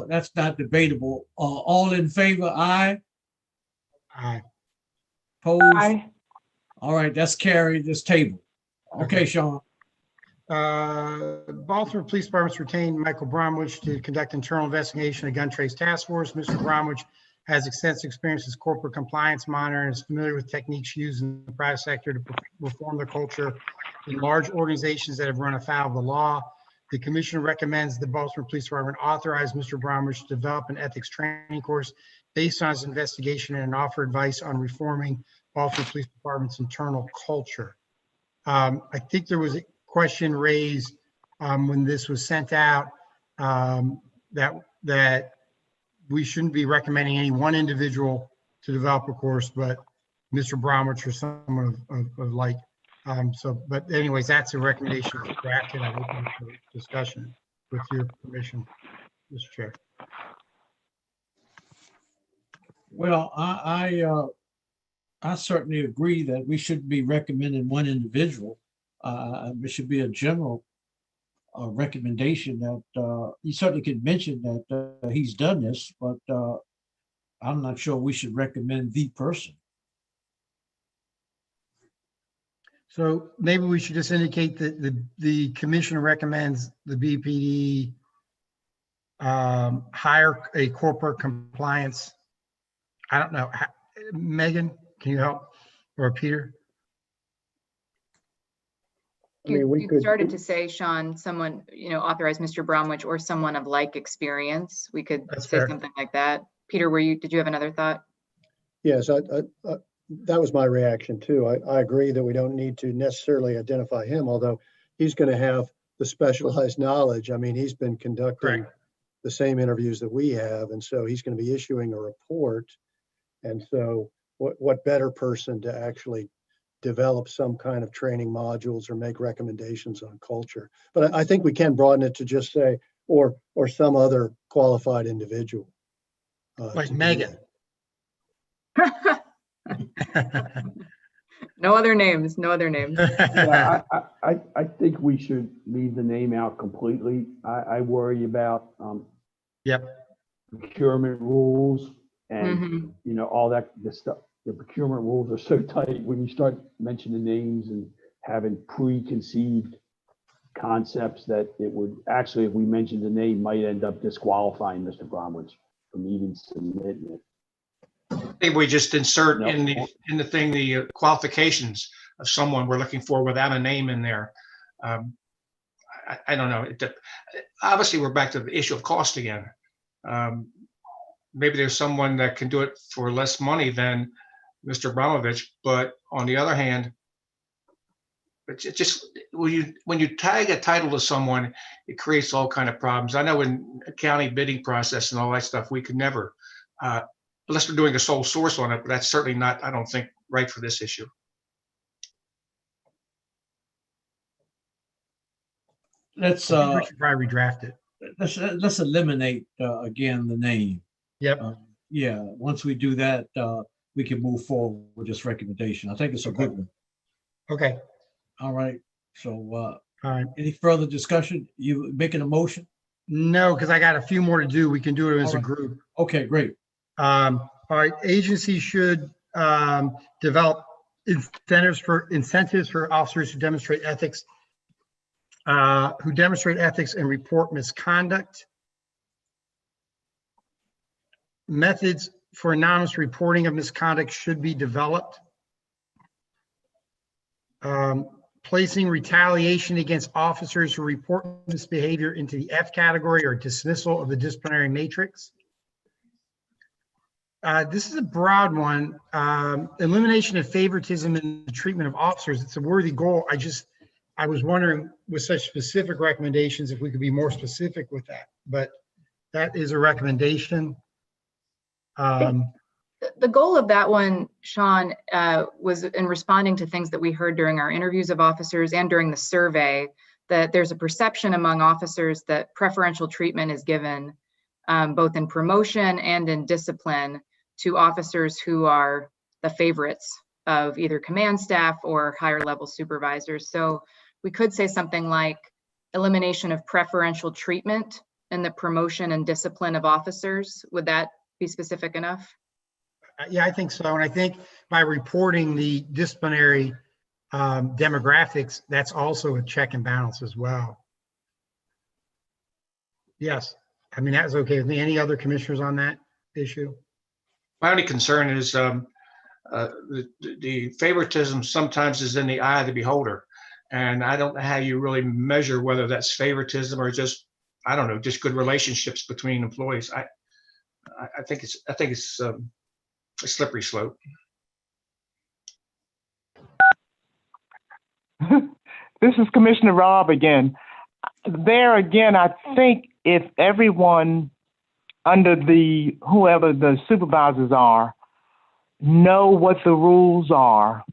That's not debatable. All in favor, aye? Aye. Opposed? Aye. All right, that's carried, this table. Okay, Sean. Baltimore Police Department's retained Michael Bromwich to conduct internal investigation of gun trace task force. Mr. Bromwich has extensive experience as corporate compliance monitor and is familiar with techniques used in the private sector to reform the culture in large organizations that have run afoul of the law. The commission recommends the Baltimore Police Department authorize Mr. Bromwich to develop an ethics training course based on his investigation and offer advice on reforming Baltimore Police Department's internal culture. I think there was a question raised when this was sent out that we shouldn't be recommending any one individual to develop a course, but Mr. Bromwich or someone of like. But anyways, that's a recommendation that's drafted. I'm open for discussion with your permission, Mr. Chair. Well, I certainly agree that we shouldn't be recommending one individual. It should be a general recommendation that you certainly can mention that he's done this, but I'm not sure we should recommend the person. So maybe we should just indicate that the commission recommends the BPD hire a corporate compliance. I don't know. Megan, can you help? Or Peter? I mean, we You could- started to say, Sean, someone, authorize Mr. Bromwich or someone of like experience. We could That's say fair. something like that. Peter, did you have another thought? Yes, that was my reaction too. I agree that we don't need to necessarily identify him, although he's going to have the specialized knowledge. I mean, he's been conducting the same interviews that we have, and so he's going to be issuing a report. And so what better person to actually develop some kind of training modules or make recommendations on culture. But I think we can broaden it to just say, or some other qualified individual. Like Megan. No other names, no other names. Yeah, I think we should leave the name out completely. I worry about Yep. procurement rules and, Mhm. you know, all that, the stuff. The procurement rules are so tight when you start mentioning names and having preconceived concepts that it would actually, if we mentioned the name, might end up disqualifying Mr. Bromwich from even submitting it. Maybe we just insert No. in the thing, the qualifications of someone we're looking for without a name in there. I don't know. Obviously, we're back to the issue of cost again. Maybe there's someone that can do it for less money than Mr. Abramovich, but on the other hand, it's just when you tag a title to someone, it creates all kind of problems. I know in a county bidding process and all that stuff, we could never, unless we're doing a sole source on it, but that's certainly not, I don't think, right for this issue. Let's We should probably redraft it. let's eliminate again the name. Yep. Yeah, once we do that, we can move forward with this recommendation. I think it's a good one. Okay. All right. So All right. any further discussion? You making a motion? No, because I got a few more to do. We can do it as All a right. group. Okay, great. All right, agencies should develop incentives for officers who demonstrate ethics and report misconduct. Methods for anonymous reporting of misconduct should be developed. Placing retaliation against officers who report misbehavior into the F category or dismissal of the disciplinary matrix. This is a broad one. Elimination of favoritism in the treatment of officers. It's a worthy goal. I was wondering with such specific recommendations, if we could be more specific with that, but that is a recommendation. The goal of that one, Sean, was in responding to things that we heard during our interviews of officers and during the survey, that there's a perception among officers that preferential treatment is given both in promotion and in discipline to officers who are the favorites of either command staff or higher level supervisors. So we could say something like elimination of preferential treatment in the promotion and discipline of officers. Would that be specific enough? Yeah, I think so. And I think by reporting the disciplinary demographics, that's also a check and balance as well. Yes, I mean, that's okay with me. Any other commissioners on that issue? My only concern is the favoritism sometimes is in the eye of the beholder. And I don't know how you really measure whether that's favoritism or just, I don't know, just good relationships between employees. I think it's a slippery slope. This is Commissioner Robb again. There again, I think if everyone under whoever the supervisors are, know what the rules are,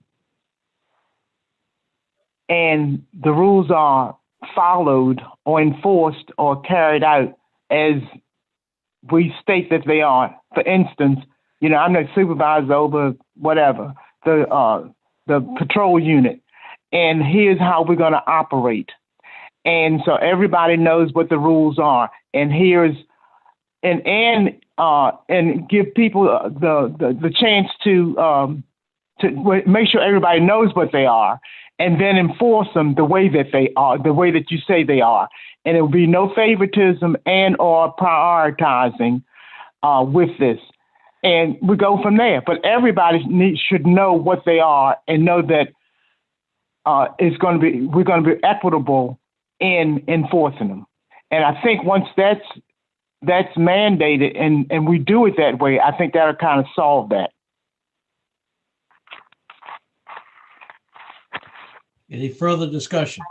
and the rules are followed or enforced or carried out as we state that they are. For instance, you know, I'm the supervisor over whatever, the patrol unit, and here's how we're going to operate. And so everybody knows what the rules are, and and give people the chance to make sure everybody knows what they are, and then enforce them the way that they are, the way that you say they are. And there will be no favoritism and or prioritizing with this. And we go from there. But everybody should know what they are and know that we're going to be equitable in enforcing them. And I think once that's mandated and we do it that way, I think that'll kind of solve that. Any further discussion?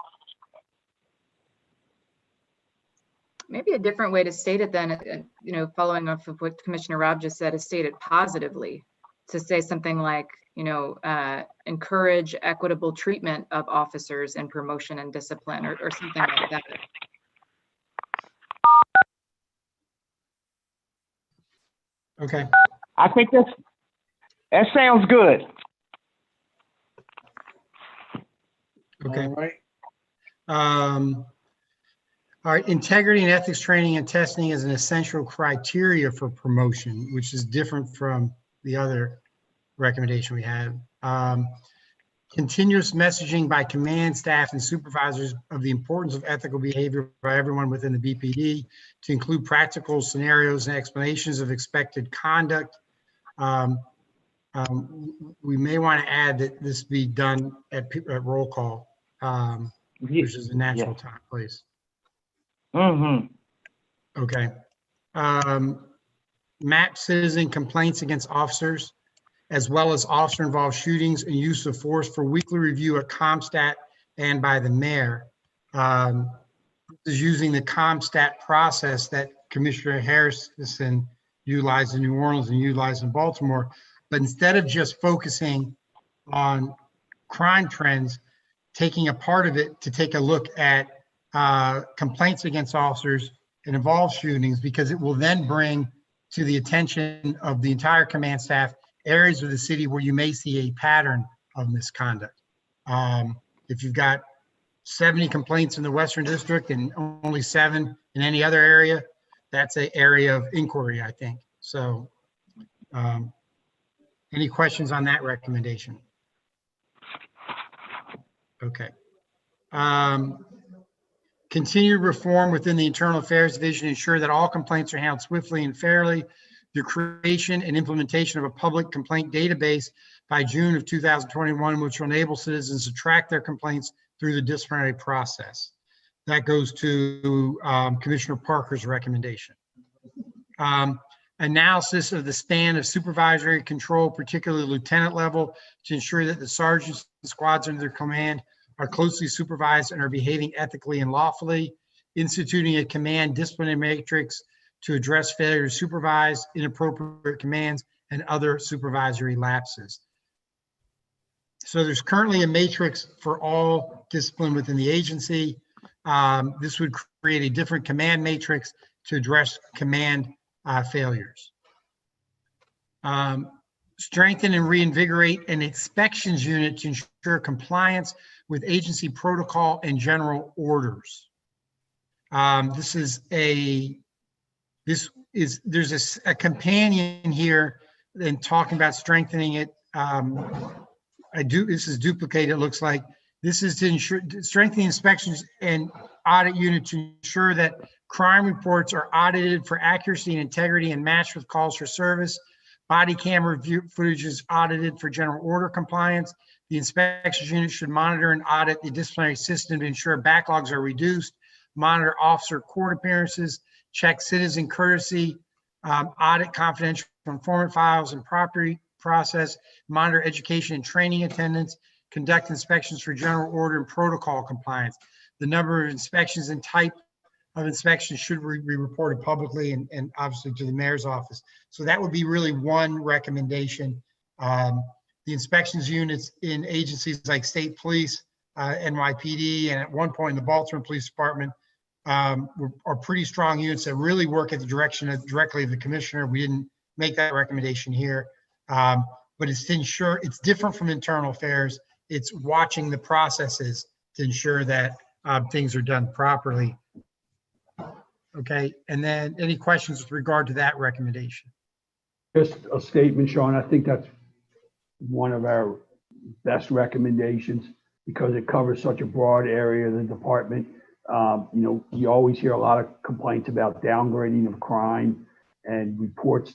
Maybe a different way to state it then, you know, following off of what Commissioner Robb just said, is stated positively, to say something like, you know, encourage equitable treatment of officers in promotion and discipline, or something like that. Okay. I think that sounds good. Okay. All right. All right, integrity and ethics training and testing is an essential criteria for promotion, which is different from the other recommendation we had. Continuous messaging by command staff and supervisors of the importance of ethical behavior by everyone within the BPD to include practical scenarios and explanations of expected conduct. We may want to add that this be done at roll call, which is a natural time place. Okay. Map citizen complaints against officers, as well as officer-involved shootings and use of force for weekly review at ComStat and by the mayor. This is using the ComStat process that Commissioner Harrison utilized in New Orleans and utilized in Baltimore. But instead of just focusing on crime trends, taking a part of it to take a look at complaints against officers and involved shootings, because it will then bring to the attention of the entire command staff areas of the city where you may see a pattern of misconduct. If you've got 70 complaints in the Western District and only 7 in any other area, that's an area of inquiry, I think. So any questions on that recommendation? Okay. Continued reform within the Internal Affairs Division, ensure that all complaints are handled swiftly and fairly. The creation and implementation of a public complaint database by June of 2021, which will enable citizens to track their complaints through the disciplinary process. That goes to Commissioner Parker's recommendation. Analysis of the span of supervisory control, particularly lieutenant level, to ensure that the sergeants and squads under their command are closely supervised and are behaving ethically and lawfully. Instituting a command disciplinary matrix to address failure to supervise, inappropriate commands, and other supervisory lapses. So there's currently a matrix for all discipline within the agency. This would create a different command matrix to address command failures. Strengthen and reinvigorate an inspections unit to ensure compliance with agency protocol and general orders. There's a companion here in talking about strengthening it. This is duplicated, it looks like. This is to ensure strengthening inspections and audit unit to ensure that crime reports are audited for accuracy and integrity and matched with calls for service. Body camera footage is audited for general order compliance. The inspections unit should monitor and audit the disciplinary system to ensure backlogs are reduced, monitor officer court appearances, check citizen courtesy, audit confidential informant files and property process, monitor education and training attendance, conduct inspections for general order and protocol compliance. The number of inspections and type of inspections should be reported publicly and obviously to the mayor's office. So that would be really one recommendation. The inspections units in agencies like state police, NYPD, and at one point in the Baltimore Police Department are pretty strong units that really work at the direction of directly of the commissioner. We didn't make that recommendation here, but it's to ensure it's different from internal affairs. It's watching the processes to ensure that things are done properly. Okay, and then any questions with regard to that recommendation? Just a statement, Sean. I think that's one of our best recommendations because it covers such a broad area of the department. You always hear a lot of complaints about downgrading of crime and reports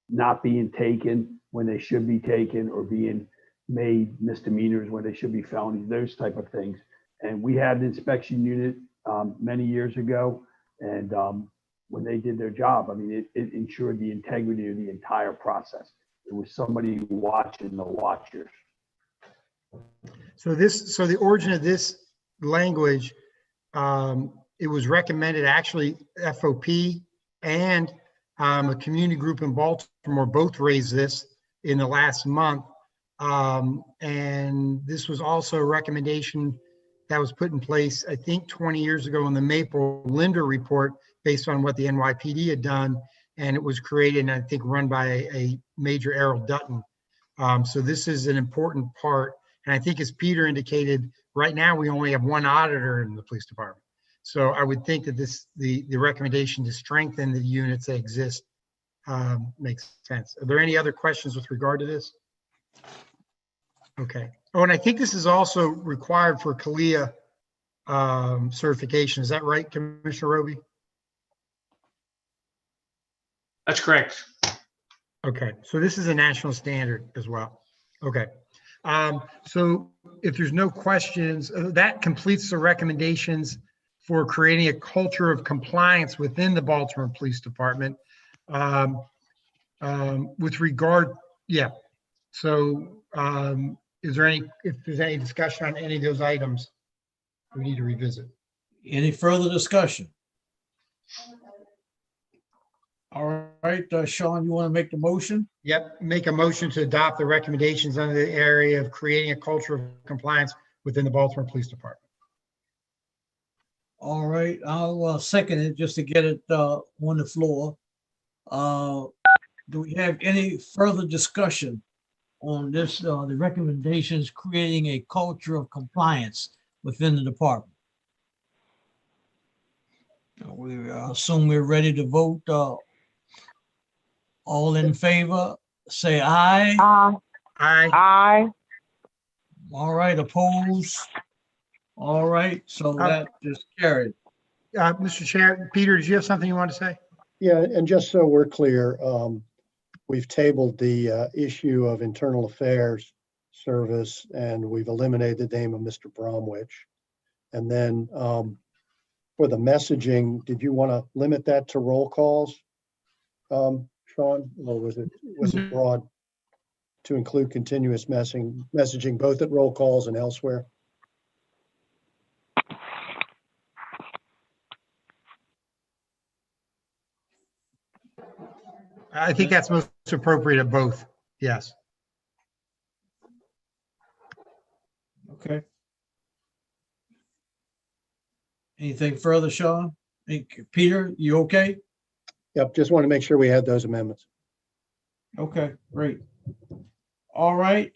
not being taken when they should be taken or being made misdemeanors when they should be felonies, those type of things. And we had an inspection unit many years ago, and when they did their job, I mean, it ensured the integrity of the entire process. It was somebody watching the watchers. So the origin of this language, it was recommended actually FOP and a community group in Baltimore both raised this in the last month. And this was also a recommendation that was put in place, I think 20 years ago in the Maple Linder report based on what the NYPD had done. And it was created and I think run by a Major Errol Dutton. So this is an important part. And I think as Peter indicated, right now we only have one auditor in the police department. So I would think that the recommendation to strengthen the units that exist makes sense. Are there any other questions with regard to this? Okay. Oh, and I think this is also required for CALIA certification. Is that right, Commissioner Roby? That's correct. Okay, so this is a national standard as well. Okay. So if there's no questions, that completes the recommendations for creating a culture of compliance within the Baltimore Police Department. With regard, yeah. So is there if there's any discussion on any of those items we need to revisit? Any further discussion? All right, Sean, you want to make the motion? Yep, make a motion to adopt the recommendations under the area of creating a culture of compliance within the Baltimore Police Department. All right, I'll second it just to get it on the floor. Do we have any further discussion on this, the recommendations creating a culture of compliance within the department? We assume we're ready to vote. All in favor, say aye. Aye. Aye. Aye. All right, opposed? All right, so that is carried. Mr. Chair, Peter, did you have something you want to say? Yeah, and just so we're clear, we've tabled the issue of internal affairs service, and we've eliminated the name of Mr. Bromwich. And then for the messaging, did you want to limit that to roll calls, Sean, or was it broad to include continuous messaging both at roll calls and elsewhere? I think that's most appropriate at both. Yes. Okay. Anything further, Sean? Peter, you okay? Yep, just want to make sure we had those amendments. Okay, great. All right,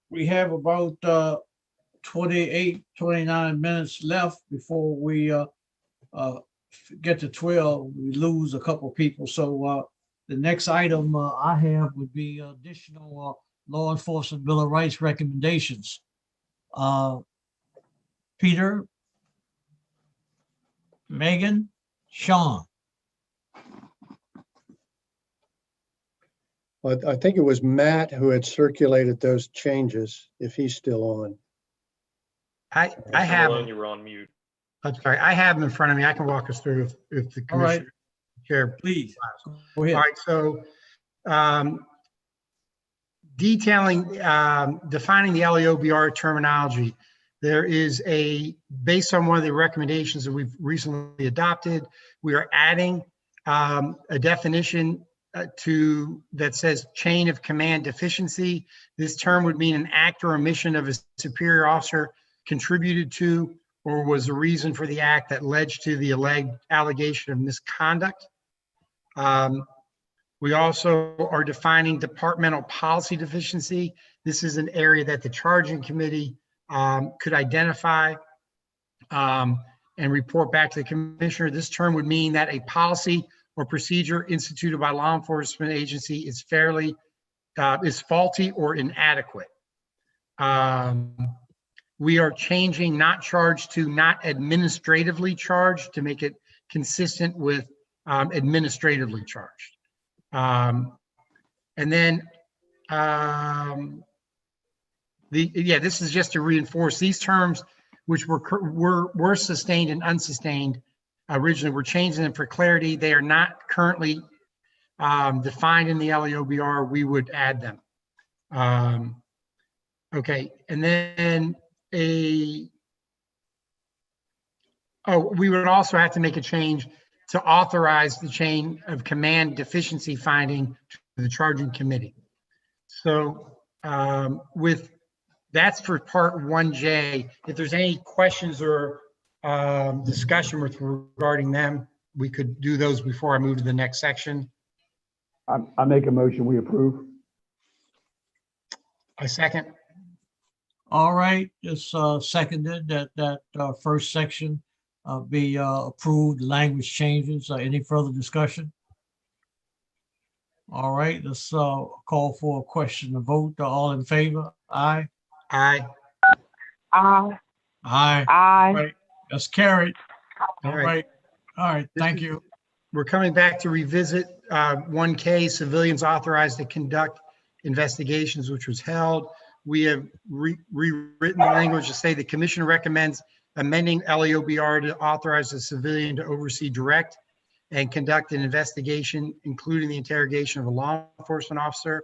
we have about 28, 29 minutes left before we get to 12. We lose a couple people. So the next item I have would be additional law enforcement Bill of Rights recommendations. Peter, Megan, Sean. I think it was Matt who had circulated those changes, if he's still on. I have. Malone, you were on mute. I'm sorry. I have them in front of me. I can walk us through if the All right. commissioner chair. Please, go ahead. All right. So detailing, defining the LEOBR terminology. There is based on one of the recommendations that we've recently adopted, we are adding a definition that says chain of command deficiency. This term would mean an act or omission of a superior officer contributed to or was the reason for the act that led to the allegation of misconduct. We also are defining departmental policy deficiency. This is an area that the charging committee could identify and report back to the commissioner. This term would mean that a policy or procedure instituted by law enforcement agency is faulty or inadequate. We are changing not charged to not administratively charged to make it consistent with administratively charged. And then this is just to reinforce these terms, which were sustained and unsustained. Originally, we're changing them for clarity. They are not currently defined in the LEOBR. We would add them. Okay, and then we would also have to make a change to authorize the chain of command deficiency finding to the charging committee. So that's for part 1J. If there's any questions or discussion regarding them, we could do those before I move to the next section. I make a motion, we approve. A second. All right, just seconded that first section be approved, language changes. Any further discussion? All right, let's call for a question to vote. All in favor? Aye. Aye. Aye. Aye. Aye. Right, that's carried. All All right. right. All right, This thank is- you. We're coming back to revisit 1K, civilians authorized to conduct investigations, which was held. We have rewritten the language to say the commission recommends amending LEOBR to authorize a civilian to oversee, direct, and conduct an investigation, including the interrogation of a law enforcement officer.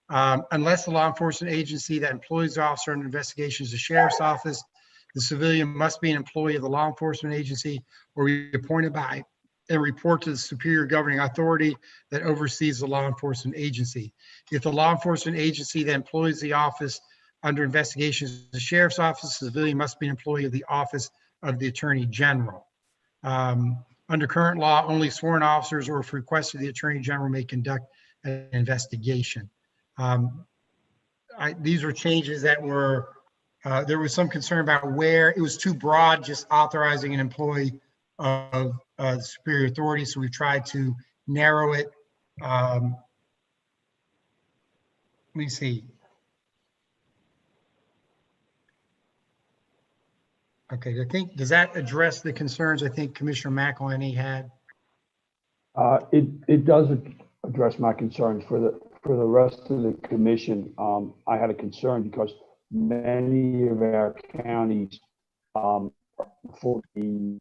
Unless the law enforcement agency that employs the officer in investigation is the sheriff's office, the civilian must be an employee of the law enforcement agency or be appointed by and report to the superior governing authority that oversees the law enforcement agency. If the law enforcement agency that employs the office under investigation is the sheriff's office, the civilian must be an employee of the office of the attorney general. Under current law, only sworn officers or if requested, the attorney general may conduct an investigation. These were changes that were, there was some concern about where it was too broad, just authorizing an employee of superior authority. So we tried to narrow it. Let me see. Okay, I think, does that address the concerns I think Commissioner McElhenney had? It does address my concerns. For the rest of the commission, I had a concern because many of our counties, for the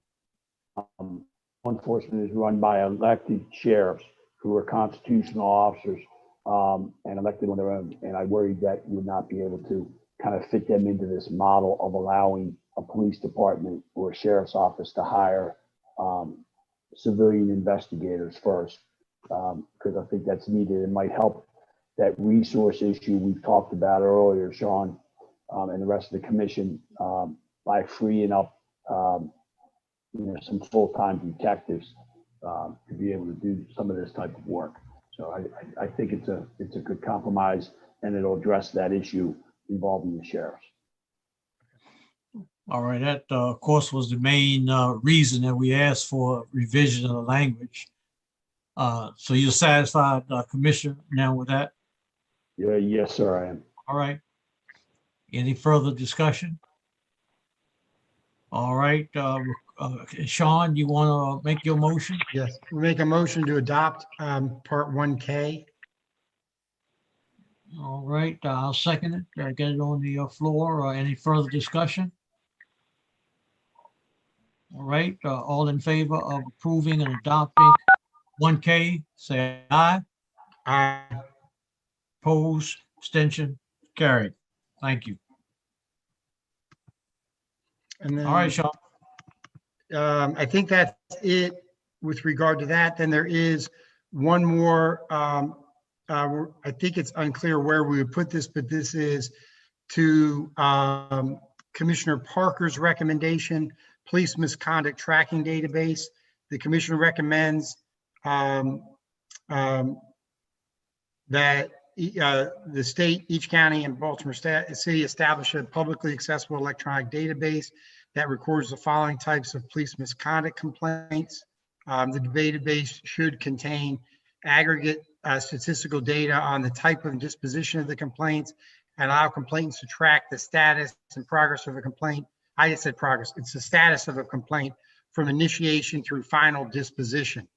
law enforcement is run by elected sheriffs who are constitutional officers and elected on their own. And I worried that you would not be able to kind of fit them into this model of allowing a police department or a sheriff's office to hire civilian investigators first, because I think that's needed. It might help that resource issue we've talked about earlier, Sean, and the rest of the commission, by freeing up some full-time detectives to be able to do some of this type of work. So I think it's a good compromise, and it'll address that issue involving the sheriffs. All right, that of course was the main reason that we asked for revision of the language. So you're satisfied, Commissioner, now with that? Yeah, yes, sir, I am. All right. Any further discussion? All right, Sean, you want to make your motion? Yes, we make a motion to adopt Part 1K. All right, I'll second it. Get it on the floor. Any further discussion? All right, all in favor of approving and adopting 1K, say aye. Aye. Opposed, abstention, carried. Thank you. And then, All right, Sean. I think that's it with regard to that. Then there is one more. I think it's unclear where we would put this, but this is to Commissioner Parker's recommendation, police misconduct tracking database. The commissioner recommends that the state, each county, and Baltimore City establish a publicly accessible electronic database that records the following types of police misconduct complaints. The database should contain aggregate statistical data on the type of disposition of the complaints and allow complainants to track the status and progress of a complaint. I just said progress. It's the status of a complaint from initiation through final disposition.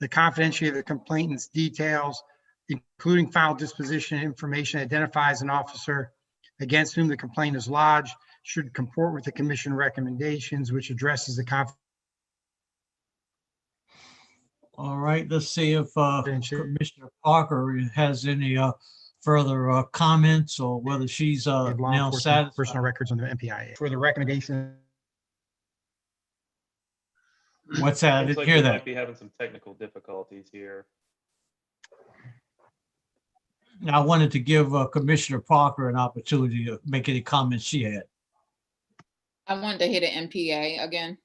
The confidentiality of the complainant's details, including final disposition information, identifies an officer against whom the complaint is lodged, should comport with the commission recommendations, which addresses the confidentiality. All right, let's see if Commissioner Parker has any further comments or whether she's now satisfied. Personal records under MPIA for the recommendation. What's that? I Looks didn't like hear we that. might be having some technical difficulties here. I wanted to give Commissioner Parker an opportunity to make any comments she had. I wanted to hit an MPA again.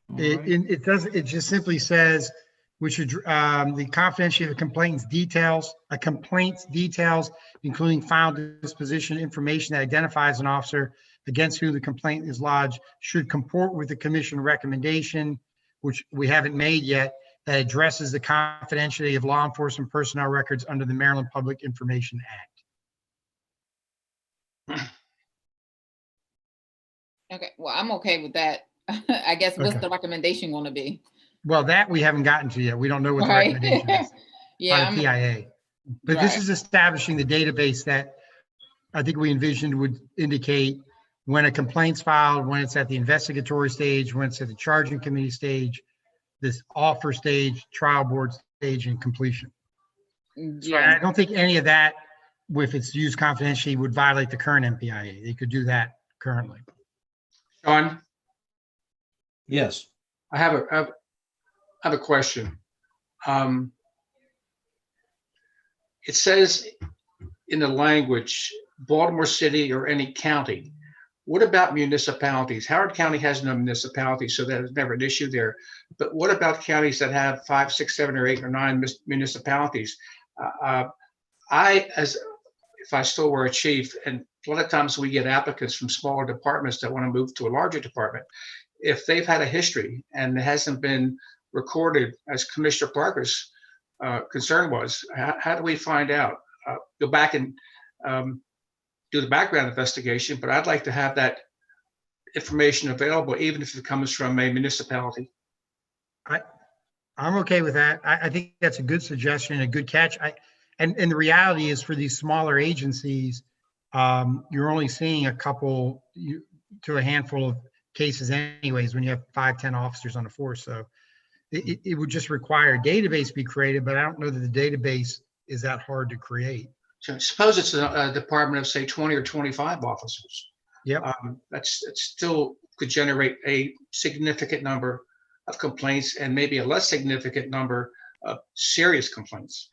All right. It just simply says, which the confidentiality of a complaint's details, including final disposition information that identifies an officer against whom the complaint is lodged should comport with the commission recommendation, which we haven't made yet, that addresses the confidentiality of law enforcement personnel records under the Maryland Public Information Act. Okay, well, I'm okay with that. I guess what's Okay. the recommendation going to be? Well, that we haven't gotten to yet. We don't know what the Right. recommendation is Yeah, on the PIA. But this right. is establishing the database that I think we envisioned would indicate when a complaint's filed, when it's at the investigatory stage, when it's at the charging committee stage, this offer stage, trial board stage, and completion. So I Yeah, don't think any of that, if it's used confidentially, would violate the current MPIA. They could do that currently. Sean, Yes. I have a question. It says in the language, Baltimore City or any county. What about municipalities? Howard County has no municipality, so that is never an issue there. But what about counties that have 5, 6, 7, or 8 or 9 municipalities? If I still were a chief, and a lot of times we get applicants from smaller departments that want to move to a larger department. If they've had a history and it hasn't been recorded, as Commissioner Parker's concern was, how do we find out? Go back and do the background investigation, but I'd like to have that information available, even if it comes from a municipality. I'm okay with that. I think that's a good suggestion, a good catch. And the reality is for these smaller agencies, you're only seeing a couple to a handful of cases anyways when you have 5, 10 officers on the force. So it would just require a database be created, but I don't know that the database is that hard to create. So suppose it's a department of, say, 20 or 25 officers. Yep. It still could generate a significant number of complaints and maybe a less significant number of serious complaints.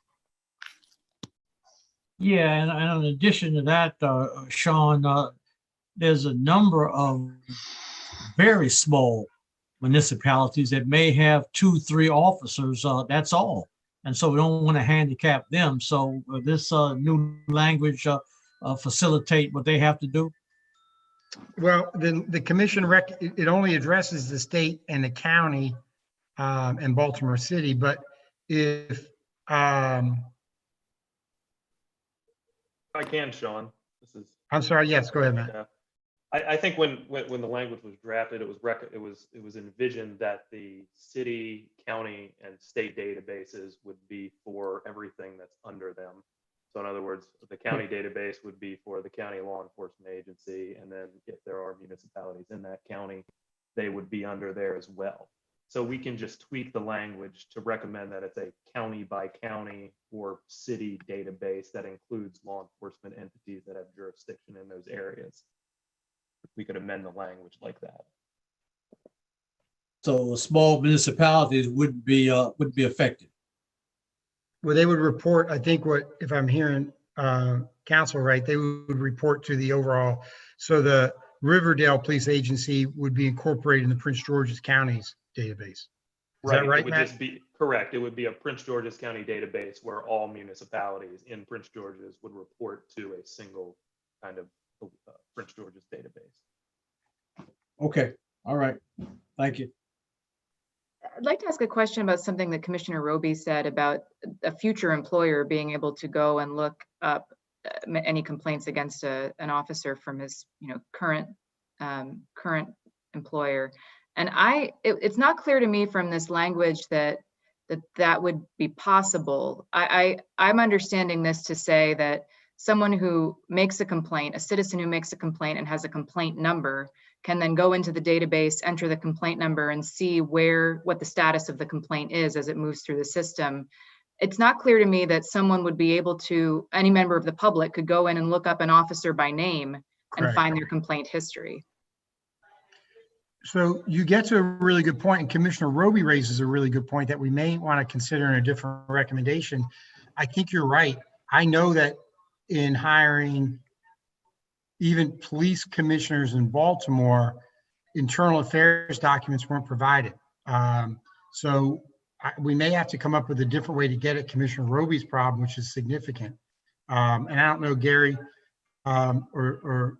Yeah, and in addition to that, Sean, there's a number of very small municipalities that may have 2, 3 officers, that's all. And so we don't want to handicap them. So this new language facilitate what they have to do? Well, the commission it only addresses the state and the county and Baltimore City, but if I can, Sean. This is. I'm sorry. Yes, go ahead, Matt. Yeah. I think when the language was drafted, it was envisioned that the city, county, and state databases would be for everything that's under them. So in other words, the county database would be for the county law enforcement agency, and then if there are municipalities in that county, they would be under there as well. So we can just tweak the language to recommend that it's a county by county or city database that includes law enforcement entities that have jurisdiction in those areas. We could amend the language like that. So small municipalities wouldn't be affected. Well, they would report, I think if I'm hearing council right, they would report to the overall. So the Riverdale Police Agency would be incorporated in the Prince George's County's database. Is that right, It would Matt? just be correct. It would be a Prince George's County database where all municipalities in Prince George's would report to a single kind of Prince George's database. Okay, all right, thank you. I'd like to ask a question about something that Commissioner Roby said about a future employer being able to go and look up any complaints against an officer from his, current employer. And it's not clear to me from this language that would be possible. I'm understanding this to say that someone who makes a complaint, a citizen who makes a complaint and has a complaint number, can then go into the database, enter the complaint number, and see what the status of the complaint is as it moves through the system. It's not clear to me that someone would be able to, any member of the public could go in and look up an officer by name and find their complaint history. So you get to a really good point, and Commissioner Roby raises a really good point that we may want to consider in a different recommendation. I think you're right. I know that in hiring even police commissioners in Baltimore, internal affairs documents weren't provided. So we may have to come up with a different way to get at Commissioner Roby's problem, which is significant. And I don't know, Gary or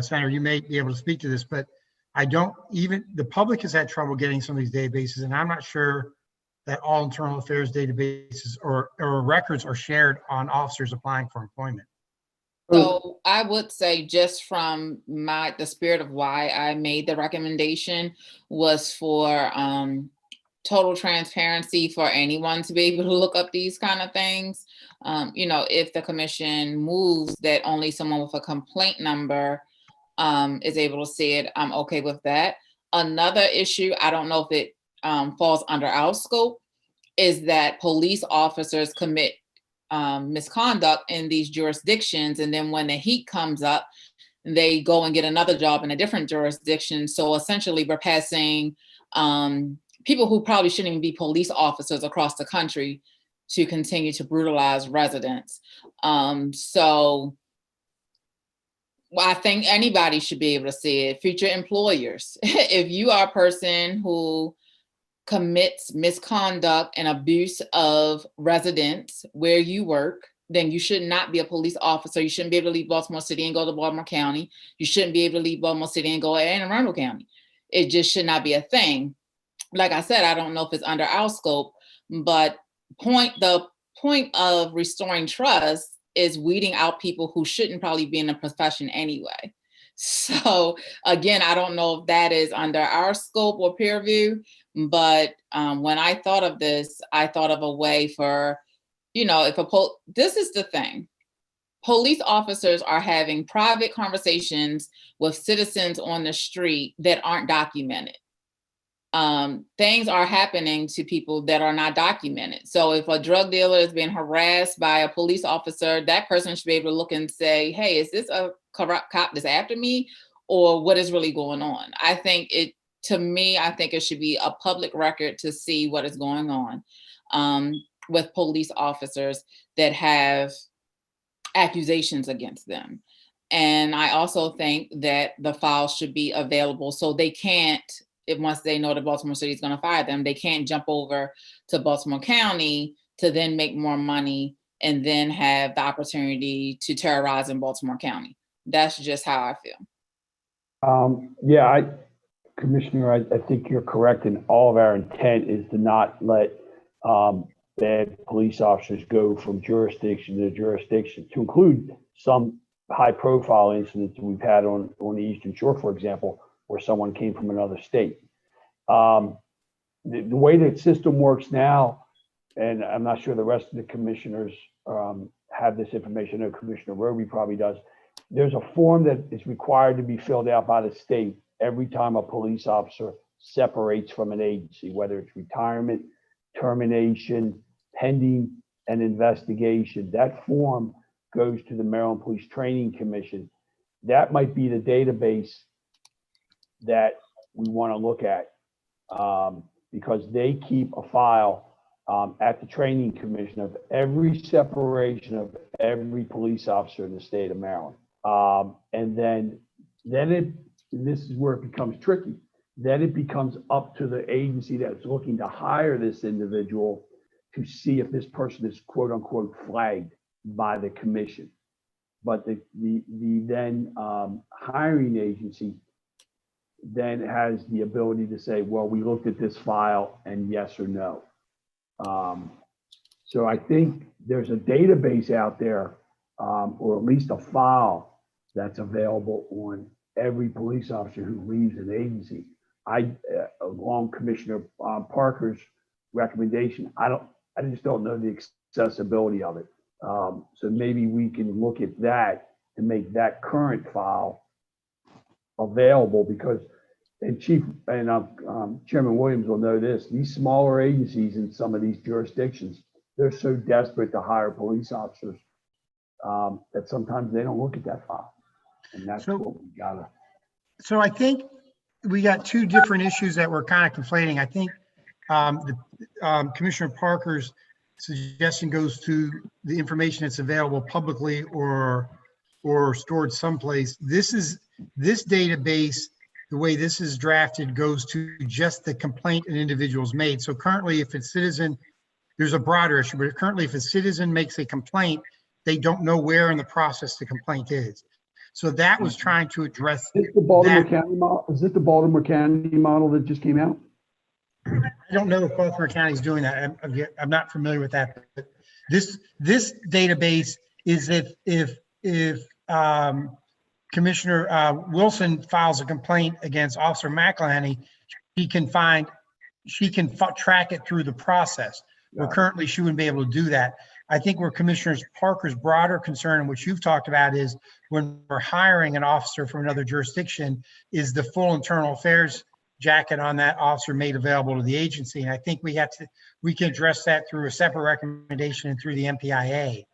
Senator, you may be able to speak to this, but I don't even, the public has had trouble getting some of these databases, and I'm not sure that all internal affairs databases or records are shared on officers applying for employment. So I would say, just from the spirit of why I made the recommendation was for total transparency for anyone to be able to look up these kind of things. You know, if the commission moves that only someone with a complaint number is able to see it, I'm okay with that. Another issue, I don't know if it falls under our scope, is that police officers commit misconduct in these jurisdictions, and then when the heat comes up, they go and get another job in a different jurisdiction. So essentially, we're passing people who probably shouldn't even be police officers across the country to continue to brutalize residents. So I think anybody should be able to see it. Future employers, if you are a person who commits misconduct and abuse of residents where you work, then you should not be a police officer. You shouldn't be able to leave Baltimore City and go to Baltimore County. You shouldn't be able to leave Baltimore City and go to Anne Arundel County. It just should not be a thing. Like I said, I don't know if it's under our scope, but the point of restoring trust is weeding out people who shouldn't probably be in the profession anyway. So again, I don't know if that is under our scope or peer review, but when I thought of this, I thought of a way for, you know, this is the thing. Police officers are having private conversations with citizens on the street that aren't documented. Things are happening to people that are not documented. So if a drug dealer is being harassed by a police officer, that person should be able to look and say, hey, is this a corrupt cop that's after me, or what is really going on? I think it should be a public record to see what is going on with police officers that have accusations against them. And I also think that the files should be available so they can't, once they know that Baltimore City is going to fire them, they can't jump over to Baltimore County to then make more money and then have the opportunity to terrorize in Baltimore County. That's just how I feel. Yeah, Commissioner, I think you're correct, and all of our intent is to not let bad police officers go from jurisdiction to jurisdiction, to include some high-profile incidents we've had on the Eastern Shore, for example, where someone came from another state. The way the system works now, and I'm not sure the rest of the commissioners have this information. I know Commissioner Roby probably does. There's a form that is required to be filled out by the state every time a police officer separates from an agency, whether it's retirement, termination, pending an investigation. That form goes to the Maryland Police Training Commission. That might be the database that we want to look at because they keep a file at the Training Commission of every separation of every police officer in the state of Maryland. And then this is where it becomes tricky. Then it becomes up to the agency that's looking to hire this individual to see if this person is quote unquote flagged by the commission. But the then hiring agency then has the ability to say, well, we looked at this file and yes or no. So I think there's a database out there, or at least a file that's available on every police officer who leaves an agency. Along Commissioner Parker's recommendation, I just don't know the accessibility of it. So maybe we can look at that to make that current file available, because, and Chairman Williams will know this, these smaller agencies in some of these jurisdictions, they're so desperate to hire police officers that sometimes they don't look at that file. And that's what we gotta. So I think we got two different issues that we're kind of conflating. I think Commissioner Parker's suggestion goes to the information that's available publicly or stored someplace. This database, the way this is drafted, goes to just the complaint an individual's made. So currently, if it's citizen, there's a broader issue, but currently if a citizen makes a complaint, they don't know where in the process the complaint is. So that was trying to address Is this the Baltimore that. County model? Is this the Baltimore County model that just came out? I don't know if Baltimore County is doing that. I'm not familiar with that. But this database is if Commissioner Wilson files a complaint against Officer McElhenney, she can track it through the process. Where currently she wouldn't be able to do that. I think where Commissioner Parker's broader concern, and what you've talked about, is when we're hiring an officer from another jurisdiction, is the full internal affairs jacket on that officer made available to the agency. And I think we can address that through a separate recommendation and through the MPIA.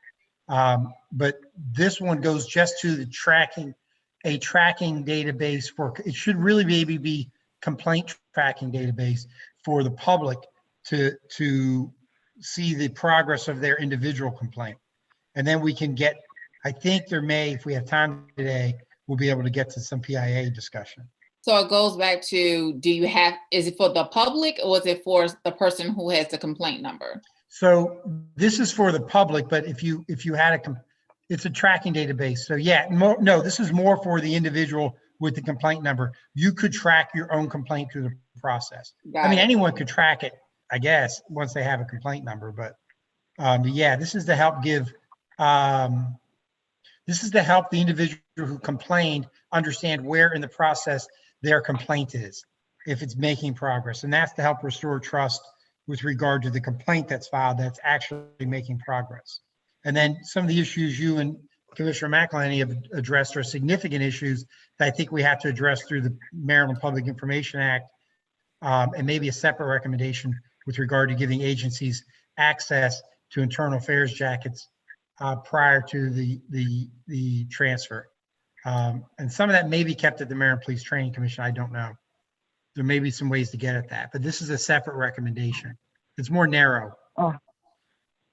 But this one goes just to the tracking database it should really maybe be complaint tracking database for the public to see the progress of their individual complaint. And then we can get, I think if we have time today, we'll be able to get to some PIA discussion. So it goes back to, is it for the public or is it for the person who has the complaint number? So this is for the public, but if you had it's a tracking database. So yeah, no, this is more for the individual with the complaint number. You could track your own complaint through the process. Anyone could track it, I guess, once they have a complaint number, but yeah, this is to help the individual who complained understand where in the process their complaint is, if it's making progress. And that's to help restore trust with regard to the complaint that's filed that's actually making progress. And then some of the issues you and Commissioner McElhenney have addressed are significant issues that I think we have to address through the Maryland Public Information Act, and maybe a separate recommendation with regard to giving agencies access to internal affairs jackets prior to the transfer. And some of that may be kept at the Maryland Police Training Commission. I don't know. There may be some ways to get at that, but this is a separate recommendation. It's more narrow.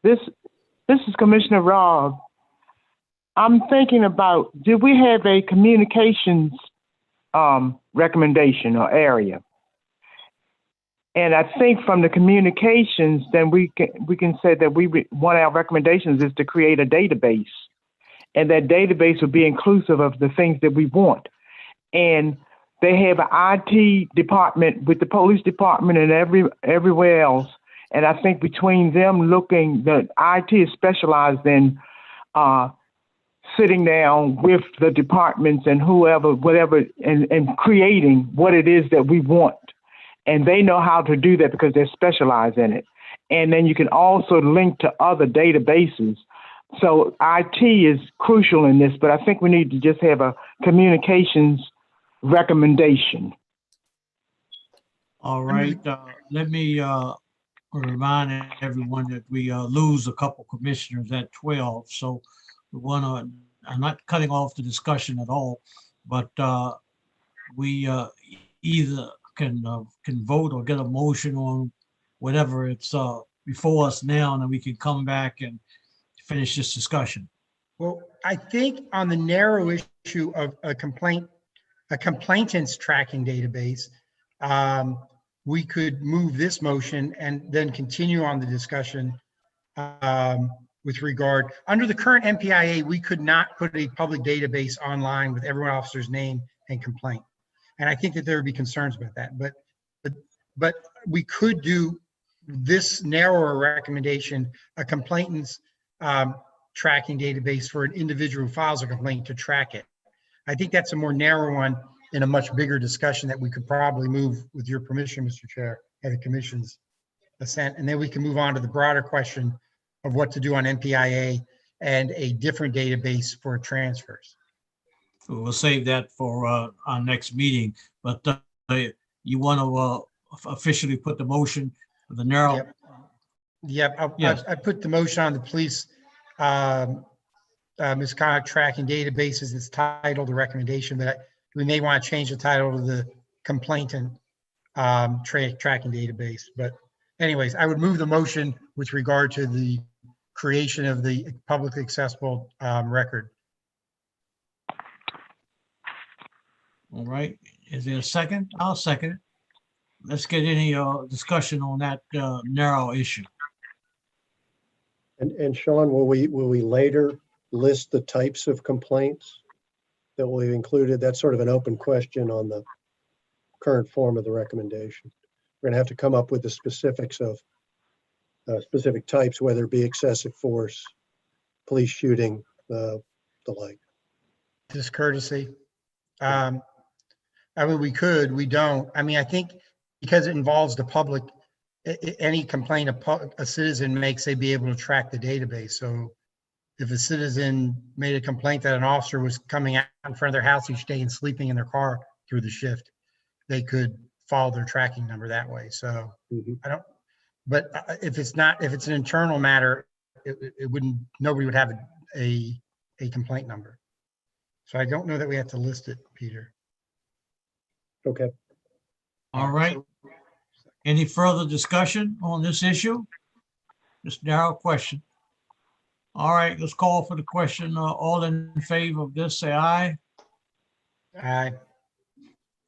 This is Commissioner Robb. I'm thinking about, did we have a communications recommendation or area? And I think from the communications, then we can say that one of our recommendations is to create a database, and that database will be inclusive of the things that we want. And they have an IT department with the police department and everywhere else. And I think between them the IT is specialized in sitting down with the departments and whatever, and creating what it is that we want. And they know how to do that because they're specialized in it. And then you can also link to other databases. So IT is crucial in this, but I think we need to just have a communications recommendation. All right, let me remind everyone that we lose a couple commissioners at 12. So I'm not cutting off the discussion at all, but we either can vote or get a motion on whatever it's before us now, and then we can come back and finish this discussion. Well, I think on the narrow issue of a complainant's tracking database, we could move this motion and then continue on the discussion with regard, under the current MPIA, we could not put a public database online with every officer's name and complaint. And I think that there would be concerns about that, but we could do this narrower recommendation, a complainant's tracking database for an individual who files a complaint to track it. I think that's a more narrow one in a much bigger discussion that we could probably move with your permission, Mr. Chair, and the commission's assent. And then we can move on to the broader question of what to do on MPIA and a different database for transfers. We'll save that for our next meeting, but you want to officially put the motion for the narrow? Yep. Yes. I put the motion on the police misconduct tracking databases. It's titled the recommendation, but we may want to change the title to the complainant tracking database. But anyways, I would move the motion with regard to the creation of the publicly accessible record. All right, is there a second? I'll second it. Let's get any discussion on that narrow issue. And Sean, will we later list the types of complaints? that we've included. That's sort of an open question on the current form of the recommendation. We're gonna have to come up with the specifics of specific types, whether it be excessive force, police shooting, the like. Just courtesy. I mean, we don't. I mean, I think because it involves the public, any complaint a citizen makes, they'd be able to track the database. So if a citizen made a complaint that an officer was coming out in front of their house each day and sleeping in their car through the shift, they could follow their tracking number that way. So I don't, but if it's an internal matter, it wouldn't, nobody would have a complaint number. So I don't know that we have to list it, Peter. Okay. All right. Any further discussion on this issue? Mr. Darrow, question. All right, let's call for the question. All in favor of this, say aye. Aye.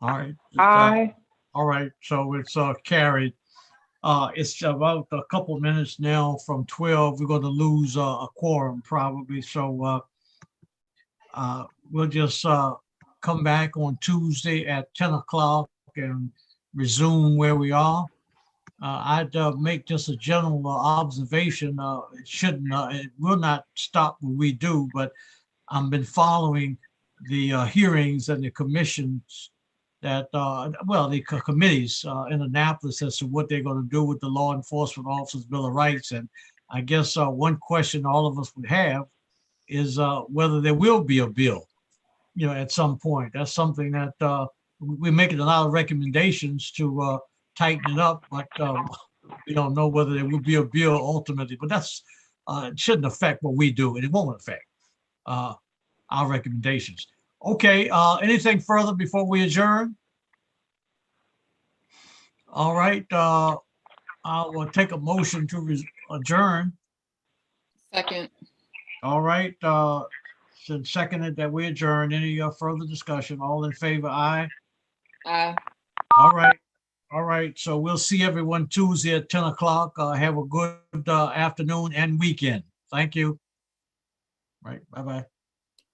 All right. Aye. All right, so it's carried. It's about a couple minutes now from 12. We're going to lose a quorum probably. So we'll just come back on Tuesday at 10 o'clock and resume where we are. I'd make just a general observation. It will not stop what we do, but I've been following the hearings and the commissions that, the committees in Annapolis as to what they're going to do with the Law Enforcement Officers Bill of Rights. And I guess one question all of us would have is whether there will be a bill, at some point. That's something that we're making a lot of recommendations to tighten it up, but we don't know whether there will be a bill ultimately. But that's it shouldn't affect what we do, and it won't affect our recommendations. Okay, anything further before we adjourn? All right, I will take a motion to adjourn. Second. All right, since seconded that we adjourn. Any further discussion? All in favor, aye? Aye. All right. All right, so we'll see everyone Tuesday at 10 o'clock. Have a good afternoon and weekend. Thank you. Right, bye-bye.